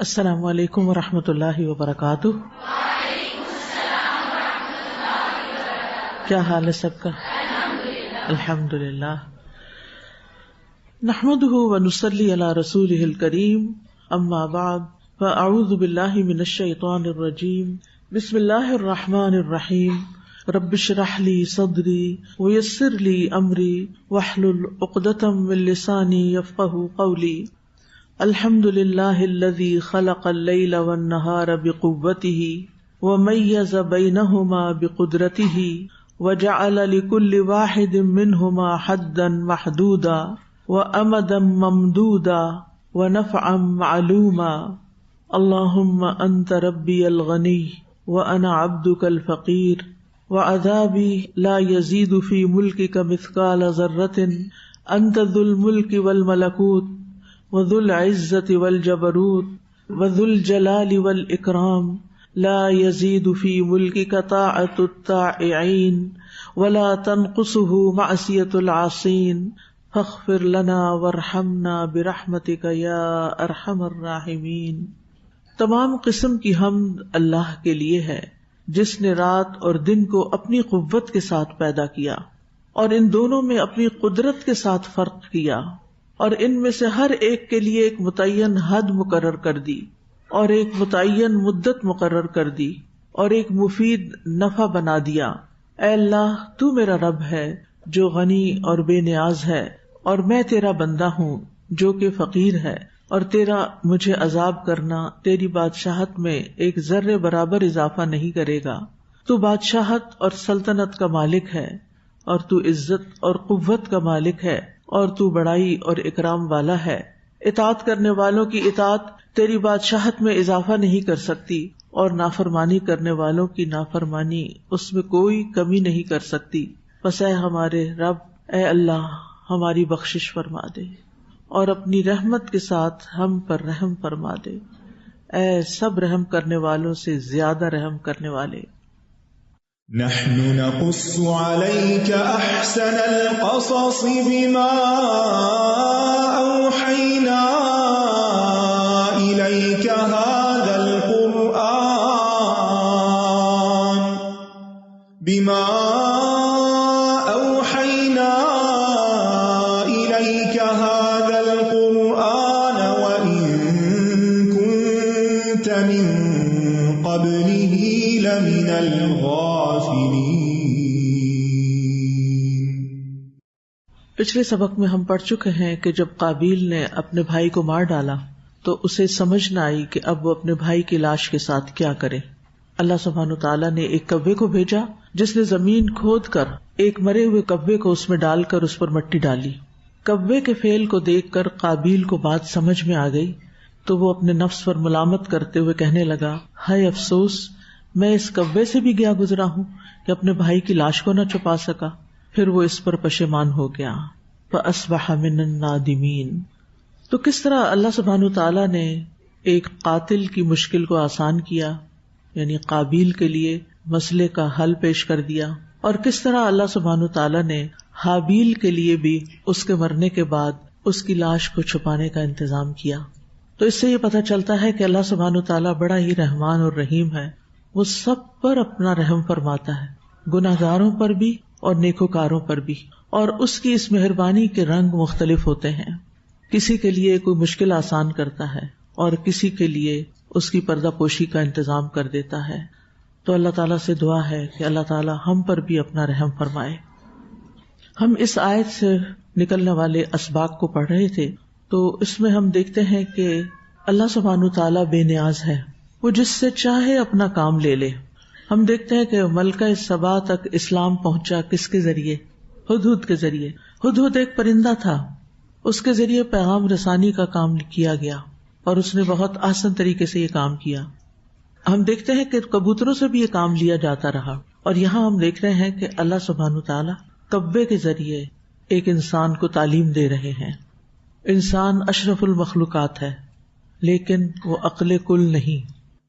السلام علیکم ورحمۃ اللہ وبرکاتہ۔ کیا حال ہے سب کا؟ الحمد للہ۔ نحمده ونصلی علی رسولہ الکریم، اما بعد فاعوذ باللہ من الشیطان الرجیم، بسم اللہ الرحمن الرحیم، رب اشرح لی صدری ویسر لی امری واحلل عقدۃ من لسانی یفقہوا قولی۔ الحمد للہ الذی خلق اللیل والنہار بقوتہ ومیز بینہما بقدرتہ وجعل لکل واحد منہما حدا محدودا وامدا ممدودا ونفعا معلوما۔ اللہم انت ربی الغنی وانا عبدک الفقیر وعذابی لا یزید فی ملکک مثقال ذرۃ انت ذو الملک والملکوت وذو العزة والجبروت وذو الجلال والإكرام، لا يزيد في ملكك طاعة الطائعين ولا تنقصه معصية العاصين، فاغفر لنا وارحمنا برحمتك يا أرحم الراحمين۔ تمام قسم کی حمد اللہ کے لیے ہے جس نے رات اور دن کو اپنی قوت کے ساتھ پیدا کیا اور ان دونوں میں اپنی قدرت کے ساتھ فرق کیا، اور ان میں سے ہر ایک کے لیے ایک متعین حد مقرر کر دی اور ایک متعین مدت مقرر کر دی اور ایک مفید نفع بنا دیا۔ اے اللہ، تو میرا رب ہے جو غنی اور بے نیاز ہے، اور میں تیرا بندہ ہوں جو کہ فقیر ہے، اور تیرا مجھے عذاب کرنا تیری بادشاہت میں ایک ذرے برابر اضافہ نہیں کرے گا۔ تو بادشاہت اور سلطنت کا مالک ہے، اور تو عزت اور قوت کا مالک ہے، اور تو بڑائی اور اکرام والا ہے۔ اطاعت کرنے والوں کی اطاعت تیری بادشاہت میں اضافہ نہیں کر سکتی، اور نافرمانی کرنے والوں کی نافرمانی اس میں کوئی کمی نہیں کر سکتی۔ بس اے ہمارے رب، اے اللہ، ہماری بخشش فرما دے اور اپنی رحمت کے ساتھ ہم پر رحم فرما دے، اے سب رحم کرنے والوں سے زیادہ رحم کرنے والے۔ نحن نقص عليك أحسن القصص بما أوحينا إليك هذا القرآن وإن كنت من قبله لمن الغافلين۔ پچھلے سبق میں ہم پڑھ چکے ہیں کہ جب قابیل نے اپنے بھائی کو مار ڈالا تو اسے سمجھ نہ آئی کہ اب وہ اپنے بھائی کی لاش کے ساتھ کیا کرے۔ اللہ سبحانہ تعالیٰ نے ایک کوے کو بھیجا جس نے زمین کھود کر ایک مرے ہوئے کوے کو اس میں ڈال کر اس پر مٹی ڈالی۔ کوے کے فعل کو دیکھ کر قابیل کو بات سمجھ میں آ گئی تو وہ اپنے نفس پر ملامت کرتے ہوئے کہنے لگا، ہائے افسوس، میں اس کوے سے بھی گیا گزرا ہوں کہ اپنے بھائی کی لاش کو نہ چھپا سکا۔ پھر وہ اس پر پشیمان ہو گیا۔ فَأَصْبَحَ مِنَ النَّادِمِينَ۔ تو کس طرح اللہ سبحانہ تعالیٰ نے ایک قاتل کی مشکل کو آسان کیا، یعنی قابیل کے لیے مسئلے کا حل پیش کر دیا، اور کس طرح اللہ سبحانہ تعالیٰ نے حابیل کے لیے بھی اس کے مرنے کے بعد اس کی لاش کو چھپانے کا انتظام کیا۔ تو اس سے یہ پتہ چلتا ہے کہ اللہ سبحانہ تعالیٰ بڑا ہی رحمان اور رحیم ہے، وہ سب پر اپنا رحم فرماتا ہے، گناہگاروں پر بھی اور نیکوکاروں پر بھی، اور اس کی اس مہربانی کے رنگ مختلف ہوتے ہیں۔ کسی کے لیے کوئی مشکل آسان کرتا ہے اور کسی کے لیے اس کی پردہ پوشی کا انتظام کر دیتا ہے۔ تو اللہ تعالیٰ سے دعا ہے کہ اللہ تعالیٰ ہم پر بھی اپنا رحم فرمائے۔ ہم اس آیت سے نکلنے والے اسباق کو پڑھ رہے تھے، تو اس میں ہم دیکھتے ہیں کہ اللہ سبحانہ تعالیٰ بے نیاز ہے، وہ جس سے چاہے اپنا کام لے لے۔ ہم دیکھتے ہیں کہ ملکہ سبا تک اسلام پہنچا کس کے ذریعے؟ ہدہد کے ذریعے۔ ہدہد ایک پرندہ تھا، اس کے ذریعے پیغام رسانی کا کام کیا گیا اور اس نے بہت آسان طریقے سے یہ کام کیا۔ ہم دیکھتے ہیں کہ کبوتروں سے بھی یہ کام لیا جاتا رہا، اور یہاں ہم دیکھ رہے ہیں کہ اللہ سبحانہ تعالیٰ کوے کے ذریعے ایک انسان کو تعلیم دے رہے ہیں۔ انسان اشرف المخلوقات ہے، لیکن وہ عقل کل نہیں۔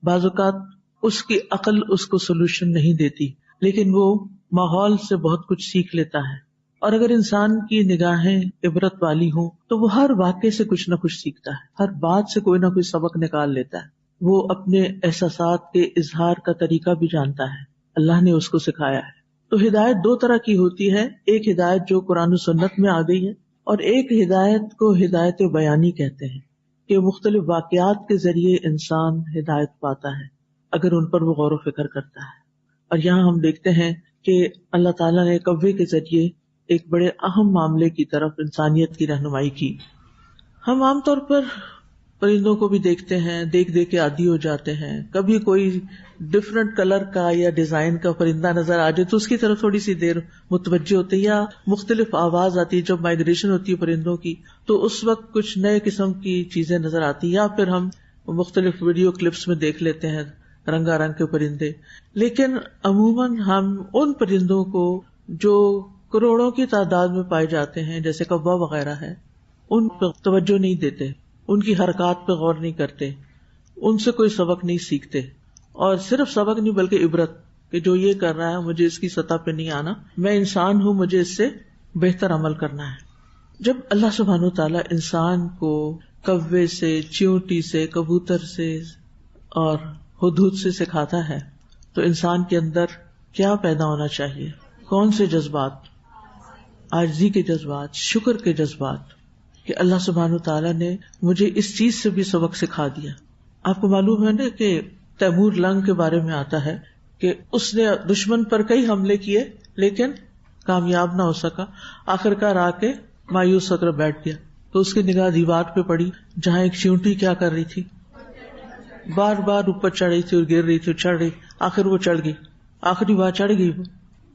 بعض اوقات اس کی عقل اس کو سولوشن نہیں دیتی، لیکن وہ ماحول سے بہت کچھ سیکھ لیتا ہے اور اگر انسان کی نگاہیں عبرت والی ہوں تو وہ ہر واقعے سے کچھ نہ کچھ سیکھتا ہے، ہر بات سے کوئی نہ کوئی سبق نکال لیتا ہے. وہ اپنے احساسات کے اظہار کا طریقہ بھی جانتا ہے، اللہ نے اس کو سکھایا ہے. تو ہدایت دو طرح کی ہوتی ہے، ایک ہدایت جو قرآن و سنت میں آ گئی ہے، اور ایک ہدایت کو ہدایت بیانی کہتے ہیں کہ مختلف واقعات کے ذریعے انسان ہدایت پاتا ہے اگر ان پر وہ غور و فکر کرتا ہے. اور یہاں ہم دیکھتے ہیں کہ اللہ تعالیٰ نے کوے کے ذریعے ایک بڑے اہم معاملے کی طرف انسانیت کی رہنمائی کی. ہم عام طور پر پرندوں کو بھی دیکھتے ہیں، دیکھ دیکھ کے عادی ہو جاتے ہیں. کبھی کوئی ڈفرنٹ کلر کا یا ڈیزائن کا پرندہ نظر آ جائے تو اس کی طرف تھوڑی سی دیر متوجہ ہوتے ہیں، یا مختلف آواز آتی ہے جب مائگریشن ہوتی ہے پرندوں کی تو اس وقت کچھ نئے قسم کی چیزیں نظر آتی ہیں، یا پھر ہم مختلف ویڈیو کلپس میں دیکھ لیتے ہیں رنگا رنگ کے پرندے. لیکن عموماً ہم ان پرندوں کو جو کروڑوں کی تعداد میں پائے جاتے ہیں جیسے کوا وغیرہ ہے ان پہ توجہ نہیں دیتے، ان کی حرکات پہ غور نہیں کرتے، ان سے کوئی سبق نہیں سیکھتے. اور صرف سبق نہیں بلکہ عبرت کہ جو یہ کر رہا ہے مجھے اس کی سطح پہ نہیں آنا، میں انسان ہوں، مجھے اس سے بہتر عمل کرنا ہے. جب اللہ سبحانہ وتعالیٰ انسان کو کوے سے، چیونٹی سے، کبوتر سے اور ہدہد سے سکھاتا ہے تو انسان کے اندر کیا پیدا ہونا چاہیے؟ کون سے جذبات؟ عاجزی کے جذبات، شکر کے جذبات کہ اللہ سبحانہ وتعالیٰ نے مجھے اس چیز سے بھی سبق سکھا دیا. آپ کو معلوم ہے نا کہ تیمور لنگ کے بارے میں آتا ہے کہ اس نے دشمن پر کئی حملے کیے لیکن کامیاب نہ ہو سکا، آخرکار آ کے مایوس ہو کر بیٹھ گیا. تو اس کی نگاہ دیوار پہ پڑی جہاں ایک چیونٹی کیا کر رہی تھی، بار بار اوپر چڑھ رہی تھی اور گر رہی تھی اور چڑھ رہی، آخر وہ چڑھ گئی، آخری بار چڑھ گئی وہ.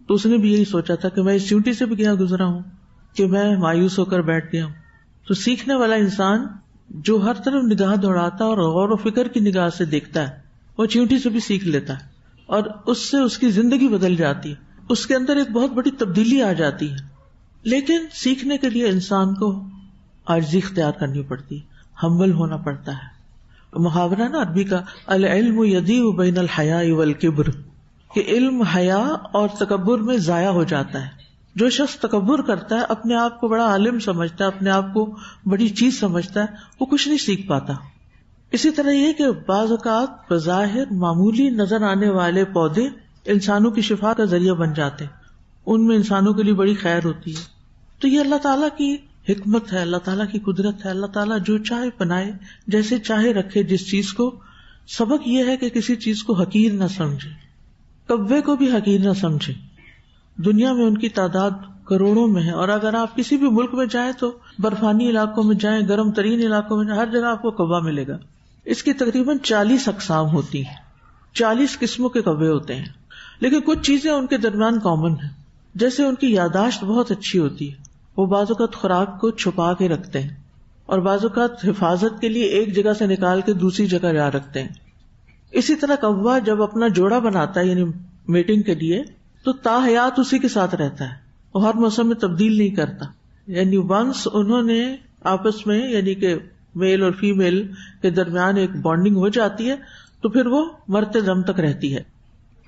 تو اس نے بھی یہی سوچا تھا کہ میں اس چیونٹی سے بھی کیا گزرا ہوں کہ میں مایوس ہو کر بیٹھ گیا ہوں. تو سیکھنے والا انسان جو ہر طرف نگاہ دوڑاتا ہے اور غور و فکر کی نگاہ سے دیکھتا ہے وہ چیونٹی سے بھی سیکھ لیتا ہے اور اس سے اس کی زندگی بدل جاتی ہے، اس کے اندر ایک بہت بڑی تبدیلی آ جاتی ہے. لیکن سیکھنے کے لیے انسان کو عاجزی اختیار کرنی پڑتی ہے، ہمبل ہونا پڑتا ہے. محاورہ نا عربی کا العلم یضیع بین الحیاء والکبر، کہ علم حیا اور تکبر میں ضائع ہو جاتا ہے. جو شخص تکبر کرتا ہے، اپنے آپ کو بڑا عالم سمجھتا ہے، اپنے آپ کو بڑی چیز سمجھتا ہے، وہ کچھ نہیں سیکھ پاتا. اسی طرح یہ کہ بعض اوقات بظاہر معمولی نظر آنے والے پودے انسانوں کی شفا کا ذریعہ بن جاتے ہیں، ان میں انسانوں کے لیے بڑی خیر ہوتی ہے. تو یہ اللہ تعالیٰ کی حکمت ہے، اللہ تعالیٰ کی قدرت ہے. اللہ تعالیٰ جو چاہے بنائے، جیسے چاہے رکھے جس چیز کو. سبق یہ ہے کہ کسی چیز کو حقیر نہ سمجھے، کوے کو بھی حقیر نہ سمجھے. دنیا میں ان کی تعداد کروڑوں میں ہے، اور اگر آپ کسی بھی ملک میں جائیں تو برفانی علاقوں میں جائیں، گرم ترین علاقوں میں جائیں، ہر جگہ آپ کو کوہ ملے گا. اس کی تقریباً 40 اقسام ہوتی ہیں، 40 قسموں کے کوے ہوتے ہیں. لیکن کچھ چیزیں ان کے درمیان کامن ہیں، جیسے ان کی یاداشت بہت اچھی ہوتی ہے، وہ بعض اوقات خوراک کو چھپا کے رکھتے ہیں اور بعض اوقات حفاظت کے لیے ایک جگہ سے نکال کے دوسری جگہ جا رکھتے ہیں. اسی طرح کوہ جب اپنا جوڑا بناتا ہے یعنی میٹنگ کے لیے تو تاحیات اسی کے ساتھ رہتا ہے، وہ ہر موسم میں تبدیل نہیں کرتا. یعنی ونس انہوں نے آپس میں یعنی کہ میل اور فیمیل کے درمیان ایک بانڈنگ ہو جاتی ہے تو پھر وہ مرتے دم تک رہتی ہے.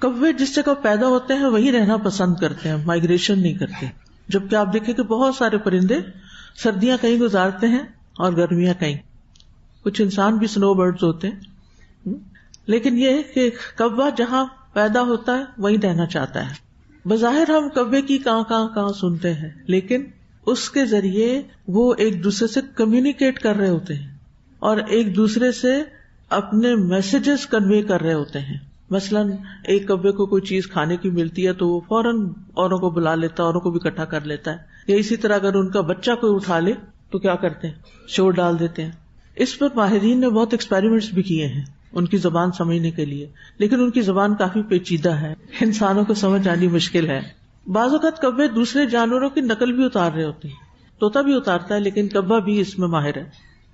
کوے جس جگہ پیدا ہوتے ہیں وہی رہنا پسند کرتے ہیں، مائگریشن نہیں کرتے. جبکہ آپ دیکھیں کہ بہت سارے پرندے سردیاں کہیں گزارتے ہیں اور گرمیاں کہیں. کچھ انسان بھی سنو برڈز ہوتے ہیں، لیکن یہ کہ کوہ جہاں پیدا ہوتا ہے وہیں رہنا چاہتا ہے. بظاہر ہم کوے کی کہاں سنتے ہیں، لیکن اس کے ذریعے وہ ایک دوسرے سے کمیونیکیٹ کر رہے ہوتے ہیں اور ایک دوسرے سے اپنے میسجز کنوے کر رہے ہوتے ہیں. مثلاً ایک کوے کو کوئی چیز کھانے کی ملتی ہے تو وہ فوراً اوروں کو بلا لیتا ہے، اوروں کو بھی اکٹھا کر لیتا ہے. یا اسی طرح اگر ان کا بچہ کوئی اٹھا لے تو کیا کرتے ہیں، شور ڈال دیتے ہیں. اس پر ماہرین نے بہت ایکسپیریمنٹس بھی کیے ہیں ان کی زبان سمجھنے کے لیے، لیکن ان کی زبان کافی پیچیدہ ہے، انسانوں کو سمجھ آنی مشکل ہے. بعض اوقات کوے دوسرے جانوروں کی نقل بھی اتار رہے ہوتے ہیں، طوطا بھی اتارتا ہے لیکن کوہ بھی اس میں ماہر ہے.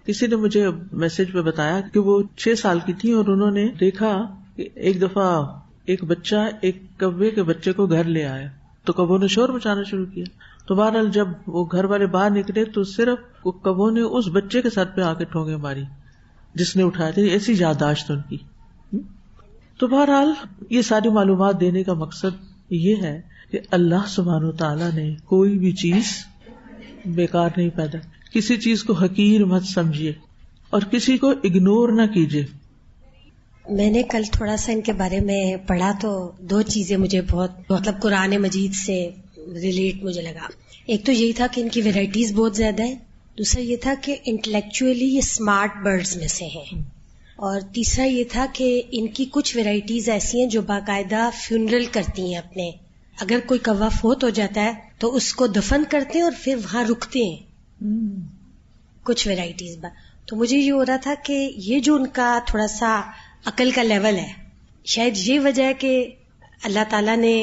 کسی نے مجھے میسج پہ بتایا کہ وہ 6 سال کی تھی اور انہوں نے دیکھا کہ ایک دفعہ ایک بچہ ایک کوے کے بچے کو گھر لے آیا تو کووں نے شور مچانا شروع کیا. تو بہرحال جب وہ گھر والے باہر نکلے تو صرف کووں نے اس بچے کے سر پہ آ کے ٹھونگے ماری جس نے اٹھایا تھا. ایسی یاداشت ان کی. تو بہرحال یہ ساری معلومات دینے کا مقصد یہ ہے کہ اللہ سبحانہ وتعالیٰ نے کوئی بھی چیز بیکار نہیں پیدا. کسی چیز کو حقیر مت سمجھیے اور کسی کو اگنور نہ کیجیے. میں نے کل تھوڑا سا ان کے بارے میں پڑھا تو دو چیزیں مجھے بہت مطلب قرآن مجید سے ریلیٹ مجھے لگا. ایک تو یہی تھا کہ ان کی ویرائٹیز بہت زیادہ ہیں، دوسرا یہ تھا کہ انٹلیکچولی یہ اسمارٹ برڈز میں سے ہیں، اور تیسرا یہ تھا کہ ان کی کچھ ویرائٹیز ایسی ہیں جو باقاعدہ فیونرل کرتی ہیں اپنے. اگر کوئی کوا فوت ہو جاتا ہے تو اس کو دفن کرتے ہیں اور پھر وہاں رکتے ہیں کچھ ویرائٹیز. تو مجھے یہ ہو رہا تھا کہ یہ جو ان کا تھوڑا سا عقل کا لیول ہے، شاید یہ وجہ ہے کہ اللہ تعالیٰ نے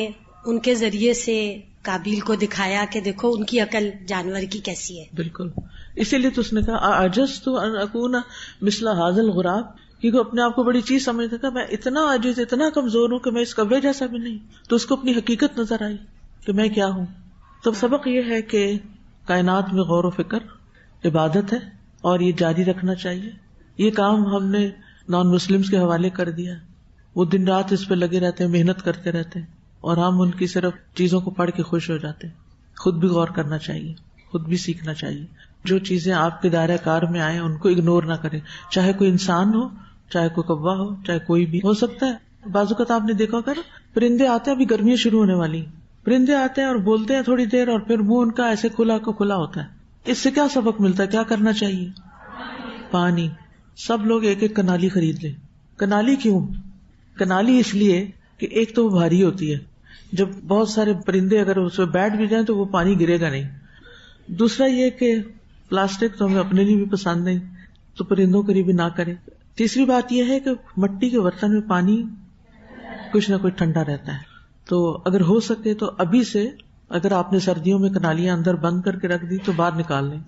ان کے ذریعے سے قابیل کو دکھایا کہ دیکھو ان کی عقل جانور کی کیسی ہے. بالکل، اسی لیے تو اس نے کہا عجزت ان اکون مثل ھذا الغراب، کیونکہ اپنے آپ کو بڑی چیز سمجھتا تھا میں اتنا عاجز اتنا کمزور ہوں کہ میں اس کوے جیسا بھی نہیں. تو اس کو اپنی حقیقت نظر آئی کہ میں کیا ہوں. تو سبق یہ ہے کہ کائنات میں غور و فکر عبادت ہے اور یہ جاری رکھنا چاہیے. یہ کام ہم نے نان مسلمز کے حوالے کر دیا، وہ دن رات اس پہ لگے رہتے ہیں، محنت کرتے رہتے ہیں، اور ہم ان کی صرف چیزوں کو پڑھ کے خوش ہو جاتے ہیں. خود بھی غور کرنا چاہیے، خود بھی سیکھنا چاہیے. جو چیزیں آپ کے دائرہ کار میں آئیں ان کو اگنور نہ کریں، چاہے کوئی انسان ہو، چاہے کوئی کوا ہو، چاہے کوئی بھی ہو سکتا ہے. بعض اوقات آپ نے دیکھا کر پرندے آتے ہیں، ابھی گرمیاں شروع ہونے والی، پرندے آتے ہیں اور بولتے ہیں تھوڑی دیر اور پھر منہ ان کا ایسے کھلا کا کھلا ہوتا ہے. اس سے کیا سبق ملتا ہے؟ کیا کرنا چاہیے؟ پانی. سب لوگ ایک ایک کنالی خرید لیں. کنالی کیوں؟ کنالی اس لیے کہ ایک تو وہ بھاری ہوتی ہے، جب بہت سارے پرندے اگر اس میں بیٹھ بھی جائیں تو وہ پانی گرے گا نہیں. دوسرا یہ کہ پلاسٹک تو ہمیں اپنے لیے بھی پسند نہیں، تو پرندوں کے لیے بھی نہ کریں. تیسری بات یہ ہے کہ مٹی کے برتن میں پانی کچھ نہ کچھ ٹھنڈا رہتا ہے. تو اگر ہو سکے تو ابھی سے اگر آپ نے سردیوں میں کنالیاں اندر بند کر کے رکھ دی تو باہر نکال لیں.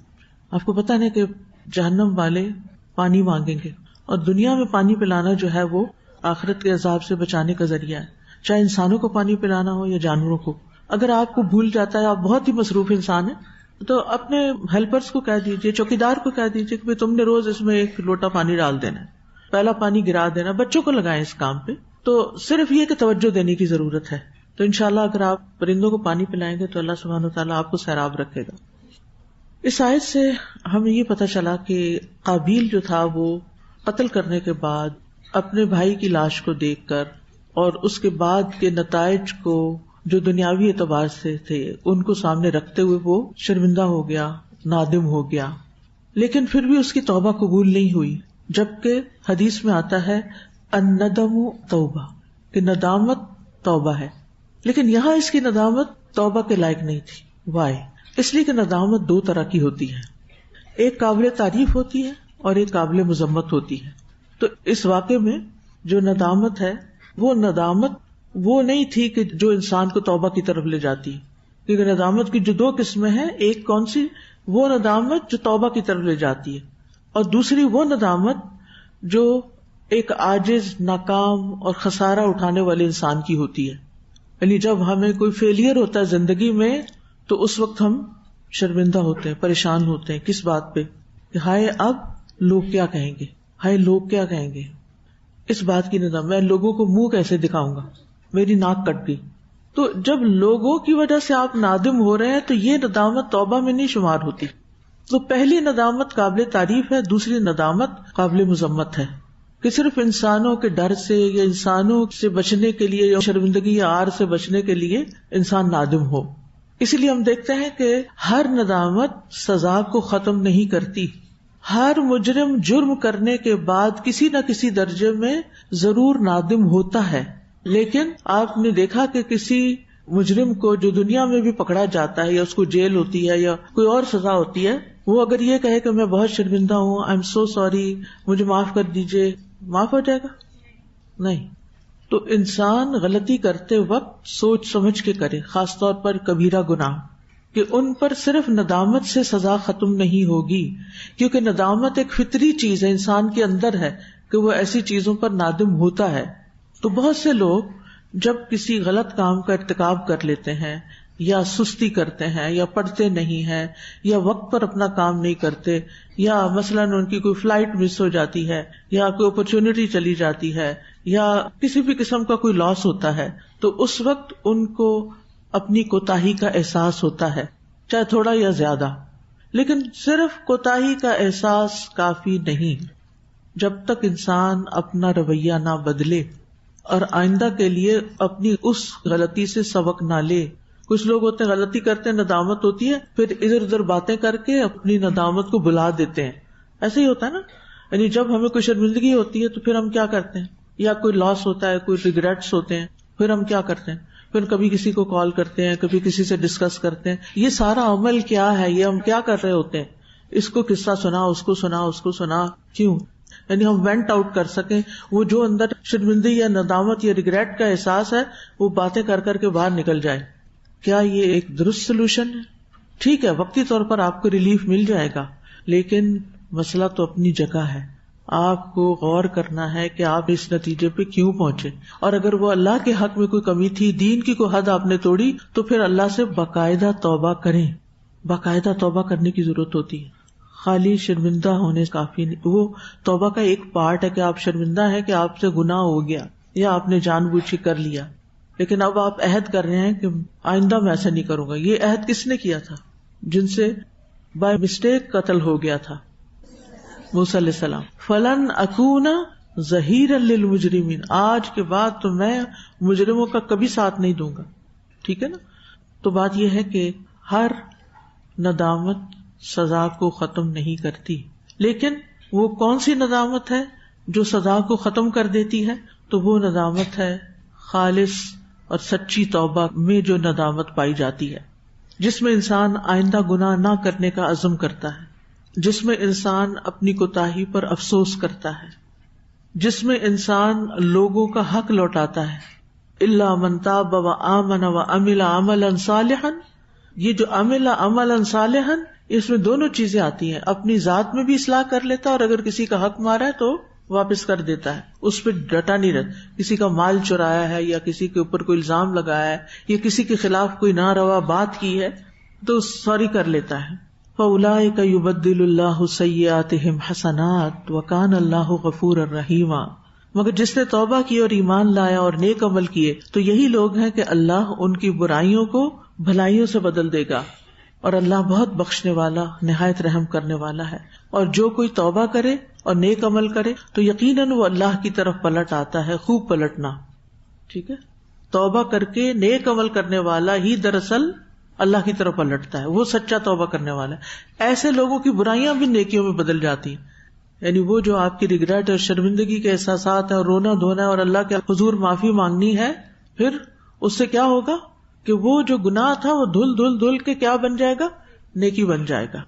آپ کو پتا نہیں کہ جہنم والے پانی مانگیں گے، اور دنیا میں پانی پلانا جو ہے وہ آخرت کے عذاب سے بچانے کا ذریعہ ہے. چاہے انسانوں کو پانی پلانا ہو یا جانوروں کو. اگر آپ کو بھول جاتا ہے، آپ بہت ہی مصروف انسان ہیں، تو اپنے ہیلپرز کو کہہ دیجئے، چوکیدار کو کہہ دیجئے کہ تم نے روز اس میں 1 لوٹا پانی ڈال دینا ہے، پہلا پانی گرا دینا. بچوں کو لگائیں اس کام پہ. تو صرف یہ کہ توجہ دینے کی ضرورت ہے. تو انشاءاللہ اگر آپ پرندوں کو پانی پلائیں گے تو اللہ سبحانہ وتعالیٰ آپ کو سیراب رکھے گا. اس آیت سے ہمیں یہ پتہ چلا کہ قابیل جو تھا وہ قتل کرنے کے بعد اپنے بھائی کی لاش کو دیکھ کر اور اس کے بعد کے نتائج کو جو دنیاوی اعتبار سے تھے ان کو سامنے رکھتے ہوئے وہ شرمندہ ہو گیا، نادم ہو گیا. لیکن پھر بھی اس کی توبہ قبول نہیں ہوئی، جبکہ حدیث میں آتا ہے الندم توبہ، کہ ندامت توبہ ہے. لیکن یہاں اس کی ندامت توبہ کے لائق نہیں تھی. وائی؟ اس لیے کہ ندامت 2 طرح کی ہوتی ہے، ایک قابل تعریف ہوتی ہے اور ایک قابل مذمت ہوتی ہے. تو اس واقعے میں جو ندامت ہے وہ ندامت وہ نہیں تھی کہ جو انسان کو توبہ کی طرف لے جاتی ہے، کیونکہ ندامت کی جو 2 قسمیں ہیں، ایک کون سی؟ وہ ندامت جو توبہ کی طرف لے جاتی ہے، اور دوسری وہ ندامت جو ایک عاجز، ناکام اور خسارہ اٹھانے والے انسان کی ہوتی ہے. یعنی جب ہمیں کوئی فیلئر ہوتا ہے زندگی میں تو اس وقت ہم شرمندہ ہوتے ہیں، پریشان ہوتے ہیں. کس بات پہ؟ کہ ہائے اب لوگ کیا کہیں گے، ہائے لوگ کیا کہیں گے. اس بات کی ندامت، میں لوگوں کو منہ کیسے دکھاؤں گا، میری ناک کٹ گئی. تو جب لوگوں کی وجہ سے آپ نادم ہو رہے ہیں تو یہ ندامت توبہ میں نہیں شمار ہوتی. تو پہلی ندامت قابل تعریف ہے، دوسری ندامت قابل مذمت ہے، کہ صرف انسانوں کے ڈر سے یا انسانوں سے بچنے کے لیے یا شرمندگی یا عار سے بچنے کے لیے انسان نادم ہو. اسی لیے ہم دیکھتے ہیں کہ ہر ندامت سزا کو ختم نہیں کرتی. ہر مجرم جرم کرنے کے بعد کسی نہ کسی درجے میں ضرور نادم ہوتا ہے. لیکن آپ نے دیکھا کہ کسی مجرم کو جو دنیا میں بھی پکڑا جاتا ہے یا اس کو جیل ہوتی ہے یا کوئی اور سزا ہوتی ہے، وہ اگر یہ کہے کہ میں بہت شرمندہ ہوں، آئی ایم سو سوری، مجھے معاف کر دیجئے، معاف ہو جائے گا؟ نہیں. تو انسان غلطی کرتے وقت سوچ سمجھ کے کرے، خاص طور پر کبیرہ گناہ، کہ ان پر صرف ندامت سے سزا ختم نہیں ہوگی، کیونکہ ندامت ایک فطری چیز ہے، انسان کے اندر ہے کہ وہ ایسی چیزوں پر نادم ہوتا ہے. تو بہت سے لوگ جب کسی غلط کام کا ارتکاب کر لیتے ہیں یا سستی کرتے ہیں یا پڑھتے نہیں ہیں یا وقت پر اپنا کام نہیں کرتے، یا مثلاً ان کی کوئی فلائٹ مس ہو جاتی ہے یا کوئی اپرچونٹی چلی جاتی ہے یا کسی بھی قسم کا کوئی لاس ہوتا ہے، تو اس وقت ان کو اپنی کوتاہی کا احساس ہوتا ہے، چاہے تھوڑا یا زیادہ، لیکن صرف کوتاہی کا احساس کافی نہیں. جب تک انسان اپنا رویہ نہ بدلے اور آئندہ کے لیے اپنی اس غلطی سے سبق نہ لے. کچھ لوگ ہوتے ہیں غلطی کرتے ہیں، ندامت ہوتی ہے، پھر ادھر ادھر باتیں کر کے اپنی ندامت کو بھلا دیتے ہیں. ایسے ہی ہوتا ہے نا، یعنی جب ہمیں کوئی شرمندگی ہوتی ہے تو پھر ہم کیا کرتے ہیں، یا کوئی لاس ہوتا ہے، کوئی ریگریٹس ہوتے ہیں، پھر ہم کیا کرتے ہیں، پھر کبھی کسی کو کال کرتے ہیں، کبھی کسی سے ڈسکس کرتے ہیں. یہ سارا عمل کیا ہے، یہ ہم کیا کر رہے ہوتے ہیں، اس کو قصہ سنا، اس کو سنا، اس کو سنا، کیوں؟ یعنی ہم وینٹ آؤٹ کر سکیں، وہ جو اندر شرمندگی یا ندامت یا ریگریٹ کا احساس ہے وہ باتیں کر کر کے باہر نکل جائے. کیا یہ ایک درست سولوشن ہے؟ ٹھیک ہے، وقتی طور پر آپ کو ریلیف مل جائے گا، لیکن مسئلہ تو اپنی جگہ ہے. آپ کو غور کرنا ہے کہ آپ اس نتیجے پہ کیوں پہنچے، اور اگر وہ اللہ کے حق میں کوئی کمی تھی، دین کی کوئی حد آپ نے توڑی، تو پھر اللہ سے باقاعدہ توبہ کریں. باقاعدہ توبہ کرنے کی ضرورت ہوتی ہے، خالی شرمندہ ہونے کافی نہیں. وہ توبہ کا ایک پارٹ ہے کہ آپ شرمندہ ہیں کہ آپ سے گناہ ہو گیا یا آپ نے جان بوجھ کے کر لیا، لیکن اب آپ عہد کر رہے ہیں کہ آئندہ میں ایسا نہیں کروں گا. یہ عہد کس نے کیا تھا؟ جن سے بائی مسٹیک قتل ہو گیا تھا، موسیٰ علیہ السلام. فلن اکون ظہیرا للمجرمین، آج کے بعد تو میں مجرموں کا کبھی ساتھ نہیں دوں گا. ٹھیک ہے نا؟ تو بات یہ ہے کہ ہر ندامت سزا کو ختم نہیں کرتی، لیکن وہ کون سی ندامت ہے جو سزا کو ختم کر دیتی ہے؟ تو وہ ندامت ہے خالص اور سچی توبہ میں جو ندامت پائی جاتی ہے، جس میں انسان آئندہ گناہ نہ کرنے کا عزم کرتا ہے، جس میں انسان اپنی کوتاہی پر افسوس کرتا ہے، جس میں انسان لوگوں کا حق لوٹاتا ہے. الا من تاب وآمن وعمل عملا صالحا، یہ جو عمل عملا صالحا، اس میں دونوں چیزیں آتی ہیں. اپنی ذات میں بھی اصلاح کر لیتا ہے، اور اگر کسی کا حق مارا ہے تو واپس کر دیتا ہے، اس پہ ڈٹا نہیں رہتا. کسی کا مال چرایا ہے یا کسی کے اوپر کوئی الزام لگایا ہے یا کسی کے خلاف کوئی ناروا بات کی ہے تو سوری کر لیتا ہے. فَأُولَٰئِكَ يُبَدِّلُ اللَّهُ سَيِّئَاتِهِمْ حَسَنَاتٍ وَكَانَ اللَّهُ غَفُورًا رَحِيمًا. مگر جس نے توبہ کی اور ایمان لایا اور نیک عمل کیے تو یہی لوگ ہیں کہ اللہ ان کی برائیوں کو بھلائیوں سے بدل دے گا، اور اللہ بہت بخشنے والا، نہایت رحم کرنے والا ہے. اور جو کوئی توبہ کرے اور نیک عمل کرے تو یقیناً وہ اللہ کی طرف پلٹ آتا ہے. خوب پلٹنا، ٹھیک ہے؟ توبہ کر کے نیک عمل کرنے والا ہی دراصل اللہ کی طرف پلٹتا ہے، وہ سچا توبہ کرنے والا ہے. ایسے لوگوں کی برائیاں بھی نیکیوں میں بدل جاتی ہیں. یعنی وہ جو آپ کی ریگریٹ اور شرمندگی کے احساسات ہیں اور رونا دھونا ہے اور اللہ کے حضور معافی مانگنی ہے، پھر اس سے کیا ہوگا کہ وہ جو گناہ تھا وہ دھل دھل دھل کے کیا بن جائے گا؟ نیکی بن جائے گا.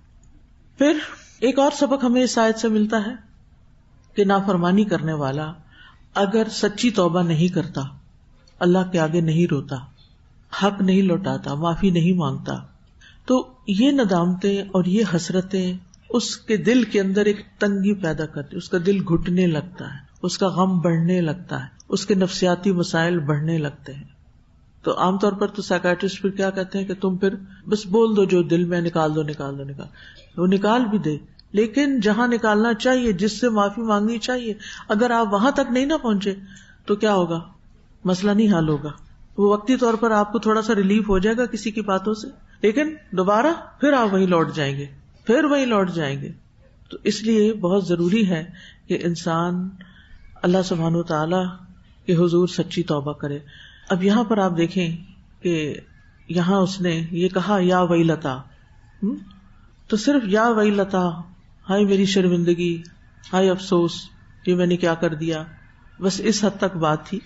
پھر ایک اور سبق ہمیں اس آیت سے ملتا ہے کہ نافرمانی کرنے والا اگر سچی توبہ نہیں کرتا، اللہ کے آگے نہیں روتا، حق نہیں لوٹاتا، معافی نہیں مانگتا، تو یہ ندامتیں اور یہ حسرتیں اس کے دل کے اندر ایک تنگی پیدا کرتی، اس کا دل گھٹنے لگتا ہے، اس کا غم بڑھنے لگتا ہے، اس کے نفسیاتی مسائل بڑھنے لگتے ہیں. تو عام طور پر تو سائیکیٹرسٹ پھر کیا کہتے ہیں کہ تم پھر بس بول دو جو دل میں، نکال دو. وہ نکال بھی دے، لیکن جہاں نکالنا چاہیے، جس سے معافی مانگنی چاہیے، اگر آپ وہاں تک نہیں نہ پہنچے تو کیا ہوگا؟ مسئلہ نہیں حل ہوگا. وہ وقتی طور پر آپ کو تھوڑا سا ریلیف ہو جائے گا کسی کی باتوں سے، لیکن دوبارہ پھر آپ وہیں لوٹ جائیں گے. تو اس لیے بہت ضروری ہے کہ انسان اللہ سبحانہ وتعالی کے حضور سچی توبہ کرے. اب یہاں پر آپ دیکھیں کہ یہاں اس نے یہ کہا یا ویلتا، تو صرف یا ویلتا، ہائے میری شرمندگی، ہائے افسوس، یہ میں نے کیا کر دیا، بس اس حد تک بات تھی.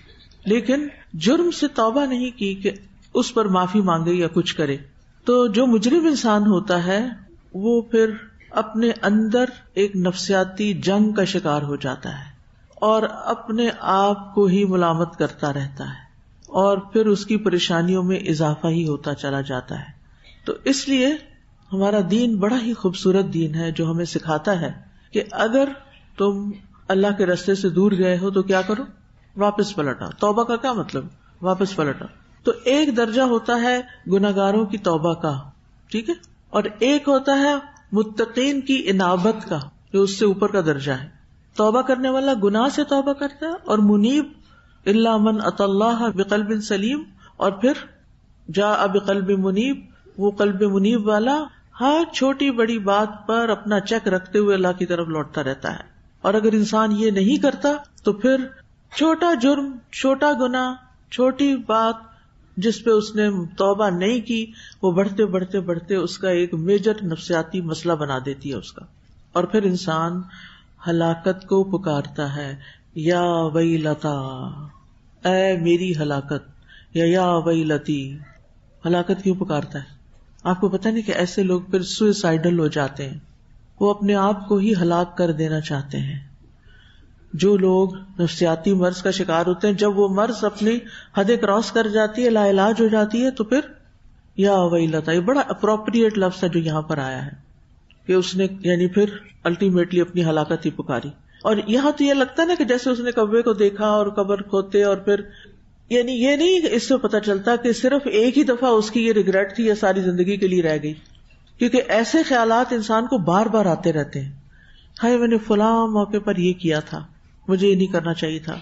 لیکن جرم سے توبہ نہیں کی کہ اس پر معافی مانگے یا کچھ کرے. تو جو مجرم انسان ہوتا ہے وہ پھر اپنے اندر ایک نفسیاتی جنگ کا شکار ہو جاتا ہے اور اپنے آپ کو ہی ملامت کرتا رہتا ہے، اور پھر اس کی پریشانیوں میں اضافہ ہی ہوتا چلا جاتا ہے. تو اس لیے ہمارا دین بڑا ہی خوبصورت دین ہے جو ہمیں سکھاتا ہے کہ اگر تم اللہ کے راستے سے دور گئے ہو تو کیا کرو؟ واپس پلٹا. توبہ کا کیا مطلب؟ واپس پلٹا. تو ایک درجہ ہوتا ہے گناہگاروں کی توبہ کا، ٹھیک ہے، اور ایک ہوتا ہے متقین کی انابت کا، جو اس سے اوپر کا درجہ ہے. توبہ کرنے والا گناہ سے توبہ کرتا ہے، اور منیب الا من اتی اللہ بقلب سلیم، اور پھر جاء بقلب منیب، وہ قلب منیب والا ہر چھوٹی بڑی بات پر اپنا چیک رکھتے ہوئے اللہ کی طرف لوٹتا رہتا ہے. اور اگر انسان یہ نہیں کرتا تو پھر چھوٹا جرم، چھوٹا گناہ، چھوٹی بات جس پہ اس نے توبہ نہیں کی، وہ بڑھتے بڑھتے بڑھتے اس کا ایک میجر نفسیاتی مسئلہ بنا دیتی ہے اس کا. اور پھر انسان ہلاکت کو پکارتا ہے، یا ویلتا، اے میری ہلاکت، یا ویلتی. ہلاکت کیوں پکارتا ہے؟ آپ کو پتہ نہیں کہ ایسے لوگ پھر سوئسائڈل ہو جاتے ہیں، وہ اپنے آپ کو ہی ہلاک کر دینا چاہتے ہیں. جو لوگ نفسیاتی مرض کا شکار ہوتے ہیں، جب وہ مرض اپنی حدیں کراس کر جاتی ہے، لا علاج ہو جاتی ہے، تو پھر یا ویلتا، یہ بڑا اپروپریٹ لفظ ہے جو یہاں پر آیا ہے کہ اس نے یعنی پھر الٹیمیٹلی اپنی ہلاکت ہی پکاری. اور یہاں تو یہ لگتا ہے نا کہ جیسے اس نے کوے کو دیکھا اور قبر کھودتے، اور پھر یعنی یہ نہیں اس سے پتہ چلتا کہ صرف ایک ہی دفعہ اس کی یہ ریگریٹ تھی یا ساری زندگی کے لیے رہ گئی. کیونکہ ایسے خیالات انسان کو بار بار آتے رہتے ہیں، ہائے میں نے فلاں موقع پر یہ کیا تھا، مجھے یہ نہیں کرنا چاہیے تھا.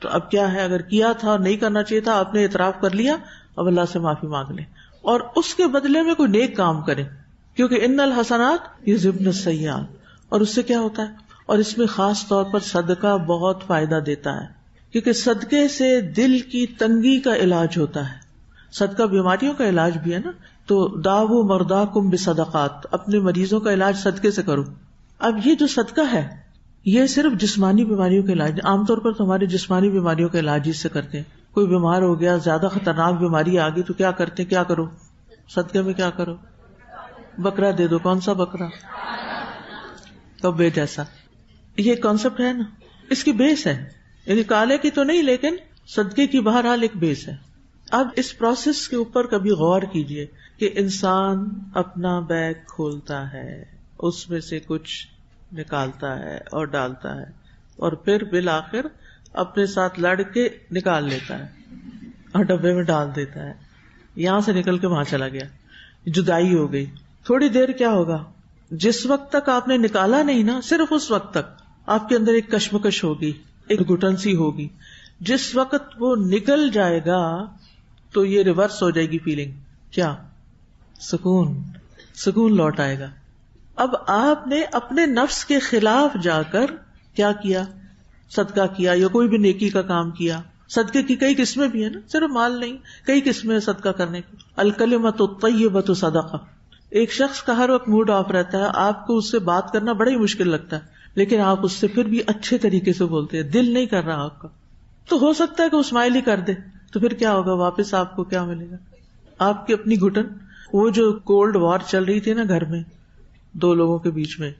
تو اب کیا ہے، اگر کیا تھا اور نہیں کرنا چاہیے تھا، آپ نے اعتراف کر لیا، اب اللہ سے معافی مانگ لیں اور اس کے بدلے میں کوئی نیک کام کریں. کیونکہ ان الحسنات یذھبن السیئات. اور اس سے کیا ہوتا ہے، اور اس میں خاص طور پر صدقہ بہت فائدہ دیتا ہے، کیونکہ صدقے سے دل کی تنگی کا علاج ہوتا ہے. صدقہ بیماریوں کا علاج بھی ہے نا، تو داؤ مرداکم بصدقات، اپنے مریضوں کا علاج صدقے سے کرو. اب یہ جو صدقہ ہے یہ صرف جسمانی بیماریوں کا علاج، عام طور پر تو ہمارے جسمانی بیماریوں کا علاج اس سے کرتے ہیں. کوئی بیمار ہو گیا، زیادہ خطرناک بیماری آ گئی، تو کیا کرتے ہیں، کیا کرو، صدقے میں کیا کرو، بکرا دے دو. کون سا بکرا؟ کبے جیسا. یہ کانسیپٹ ہے نا، اس کی بیس ہے، یعنی کالے کی تو نہیں لیکن صدقے کی بہرحال ایک بیس ہے. اب اس پروسیس کے اوپر کبھی غور کیجئے کہ انسان اپنا بیگ کھولتا ہے، اس میں سے کچھ نکالتا ہے اور ڈالتا ہے، اور پھر بالآخر اپنے ساتھ لڑ کے نکال لیتا ہے اور ڈبے میں ڈال دیتا ہے. یہاں سے نکل کے وہاں چلا گیا، جدائی ہو گئی. تھوڑی دیر کیا ہوگا، جس وقت تک آپ نے نکالا نہیں نا، صرف اس وقت تک آپ کے اندر ایک کشمکش ہوگی، ایک گھٹن سی ہوگی. جس وقت وہ نکل جائے گا تو یہ ریورس ہو جائے گی فیلنگ. کیا؟ سکون لوٹ آئے گا. اب آپ نے اپنے نفس کے خلاف جا کر کیا کیا، صدقہ کیا یا کوئی بھی نیکی کا کام کیا. صدقے کی کئی قسمیں بھی ہیں نا، صرف مال نہیں، کئی قسمیں صدقہ کرنے کی. الکلمۃ الطیبۃ صدقہ. ایک شخص کا ہر وقت موڈ آف رہتا ہے، آپ کو اس سے بات کرنا بڑا ہی مشکل لگتا ہے، لیکن آپ اس سے پھر بھی اچھے طریقے سے بولتے ہیں، دل نہیں کر رہا آپ کا، تو ہو سکتا ہے کہ وہ اسمائل ہی کر دے، تو پھر کیا ہوگا، واپس آپ کو کیا ملے گا، آپ کی اپنی گھٹن. وہ جو کولڈ وار چل رہی تھی نا گھر میں دو لوگوں کے بیچ میں،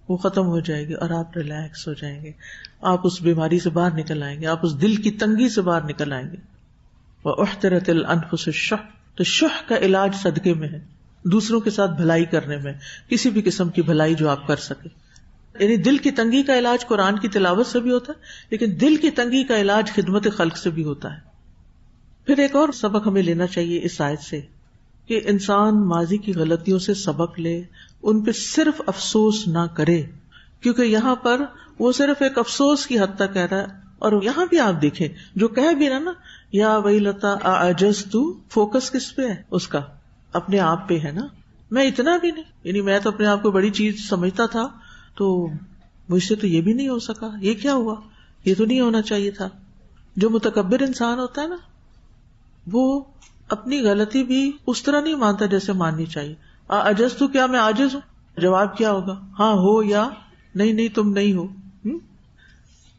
وہ ختم ہو جائے گی اور آپ ریلیکس ہو جائیں گے. آپ اس بیماری سے باہر نکل آئیں گے، آپ اس دل کی تنگی سے باہر نکل آئیں گے. وَأُحْتِرَتِ الْأَنفُسُ الشُّحَّ. تو شح کا علاج صدقے میں ہے، دوسروں کے ساتھ بھلائی کرنے میں، کسی بھی قسم کی بھلائی جو آپ کر سکے. یعنی دل کی تنگی کا علاج قرآن کی تلاوت سے بھی ہوتا ہے، لیکن دل کی تنگی کا علاج خدمت خلق سے بھی ہوتا ہے. پھر ایک اور سبق ہمیں لینا چاہیے اس آیت سے، کہ انسان ماضی کی غلطیوں سے سبق لے، ان پہ صرف افسوس نہ کرے، کیونکہ یہاں پر وہ صرف ایک افسوس کی حد تک کہہ رہا ہے. اور یہاں بھی آپ دیکھیں جو کہہ بھی رہا نا، یا ویلتا اعجزت، فوکس کس پہ ہے، اس کا اپنے آپ پہ ہے نا. میں اتنا بھی نہیں، یعنی میں تو اپنے آپ کو بڑی چیز سمجھتا تھا، تو مجھ سے تو یہ بھی نہیں ہو سکا، یہ کیا ہوا، یہ تو نہیں ہونا چاہیے تھا. جو متکبر انسان ہوتا ہے نا، وہ اپنی غلطی بھی اس طرح نہیں مانتا جیسے ماننی چاہیے. اعجزت، کیا میں عاجز ہوں؟ جواب کیا ہوگا، ہاں ہو، یا نہیں تم نہیں ہو.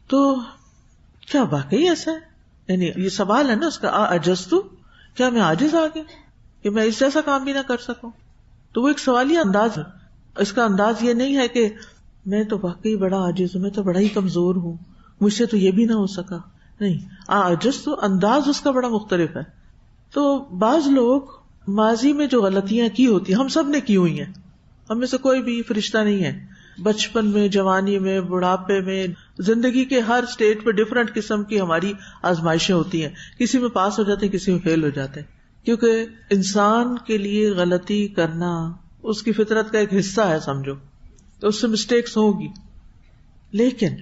تو کیا واقعی ایسا ہے؟ یعنی یہ سوال ہے نا اس کا، اعجزت، کیا میں عاجز آ گیا کہ میں اس جیسا کام بھی نہ کر سکوں؟ تو وہ ایک سوالیہ انداز ہے. اس کا انداز یہ نہیں ہے کہ میں تو واقعی بڑا عاجز ہوں، میں تو بڑا ہی کمزور ہوں، مجھ سے تو یہ بھی نہ ہو سکا. نہیں، عاجز تو انداز اس کا بڑا مختلف ہے. تو بعض لوگ ماضی میں جو غلطیاں کی ہوتی ہیں، ہم سب نے کی ہوئی ہیں، ہم میں سے کوئی بھی فرشتہ نہیں ہے. بچپن میں، جوانی میں، بڑھاپے میں، زندگی کے ہر سٹیج پہ ڈفرینٹ قسم کی ہماری آزمائشیں ہوتی ہیں. کسی میں پاس ہو جاتے ہیں، کسی میں فیل ہو جاتے ہیں، کیونکہ انسان کے لیے غلطی کرنا اس کی فطرت کا ایک حصہ ہے سمجھو. تو اس سے مسٹیکس ہوگی، لیکن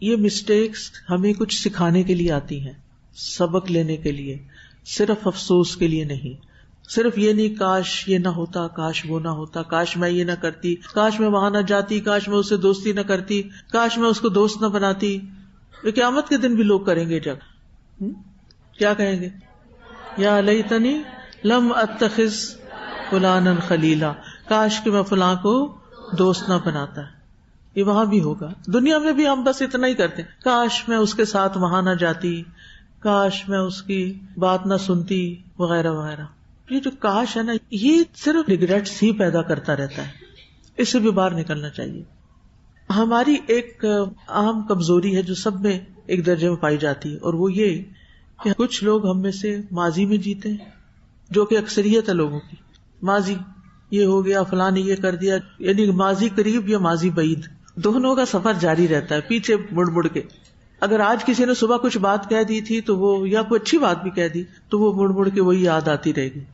یہ مسٹیکس ہمیں کچھ سکھانے کے لیے آتی ہیں، سبق لینے کے لیے. صرف افسوس کے لیے نہیں، صرف یہ نہیں کاش یہ نہ ہوتا، کاش وہ نہ ہوتا، کاش میں یہ نہ کرتی، کاش میں وہاں نہ جاتی، کاش میں اسے دوستی نہ کرتی، کاش میں اس کو دوست نہ بناتی. یہ قیامت کے دن بھی لوگ کریں گے. جب کیا کہیں گے؟ یا لیتنی لم اتخذ فلانا خلیلا، کاش کہ میں فلاں کو دوست نہ بناتا. یہ وہاں بھی ہوگا، دنیا میں بھی ہم بس اتنا ہی کرتے ہیں، کاش میں اس کے ساتھ وہاں نہ جاتی، کاش میں اس کی بات نہ سنتی، وغیرہ وغیرہ. یہ جو کاش ہے نا، یہ صرف ریگریٹس ہی پیدا کرتا رہتا ہے. اس سے بھی باہر نکلنا چاہیے. ہماری ایک عام کمزوری ہے جو سب میں ایک درجے میں پائی جاتی ہے، اور وہ یہ کہ کچھ لوگ ہم میں سے ماضی میں جیتے ہیں، جو کہ اکثریت ہے لوگوں کی. ماضی یہ ہو گیا، فلاں نے یہ کر دیا، یعنی ماضی قریب یا ماضی بعید، دونوں کا سفر جاری رہتا ہے پیچھے مڑ مڑ کے. اگر آج کسی نے صبح کچھ بات کہہ دی تھی تو وہ، یا کوئی اچھی بات بھی کہہ دی تو وہ مڑ مڑ کے وہی یاد آتی رہے گی.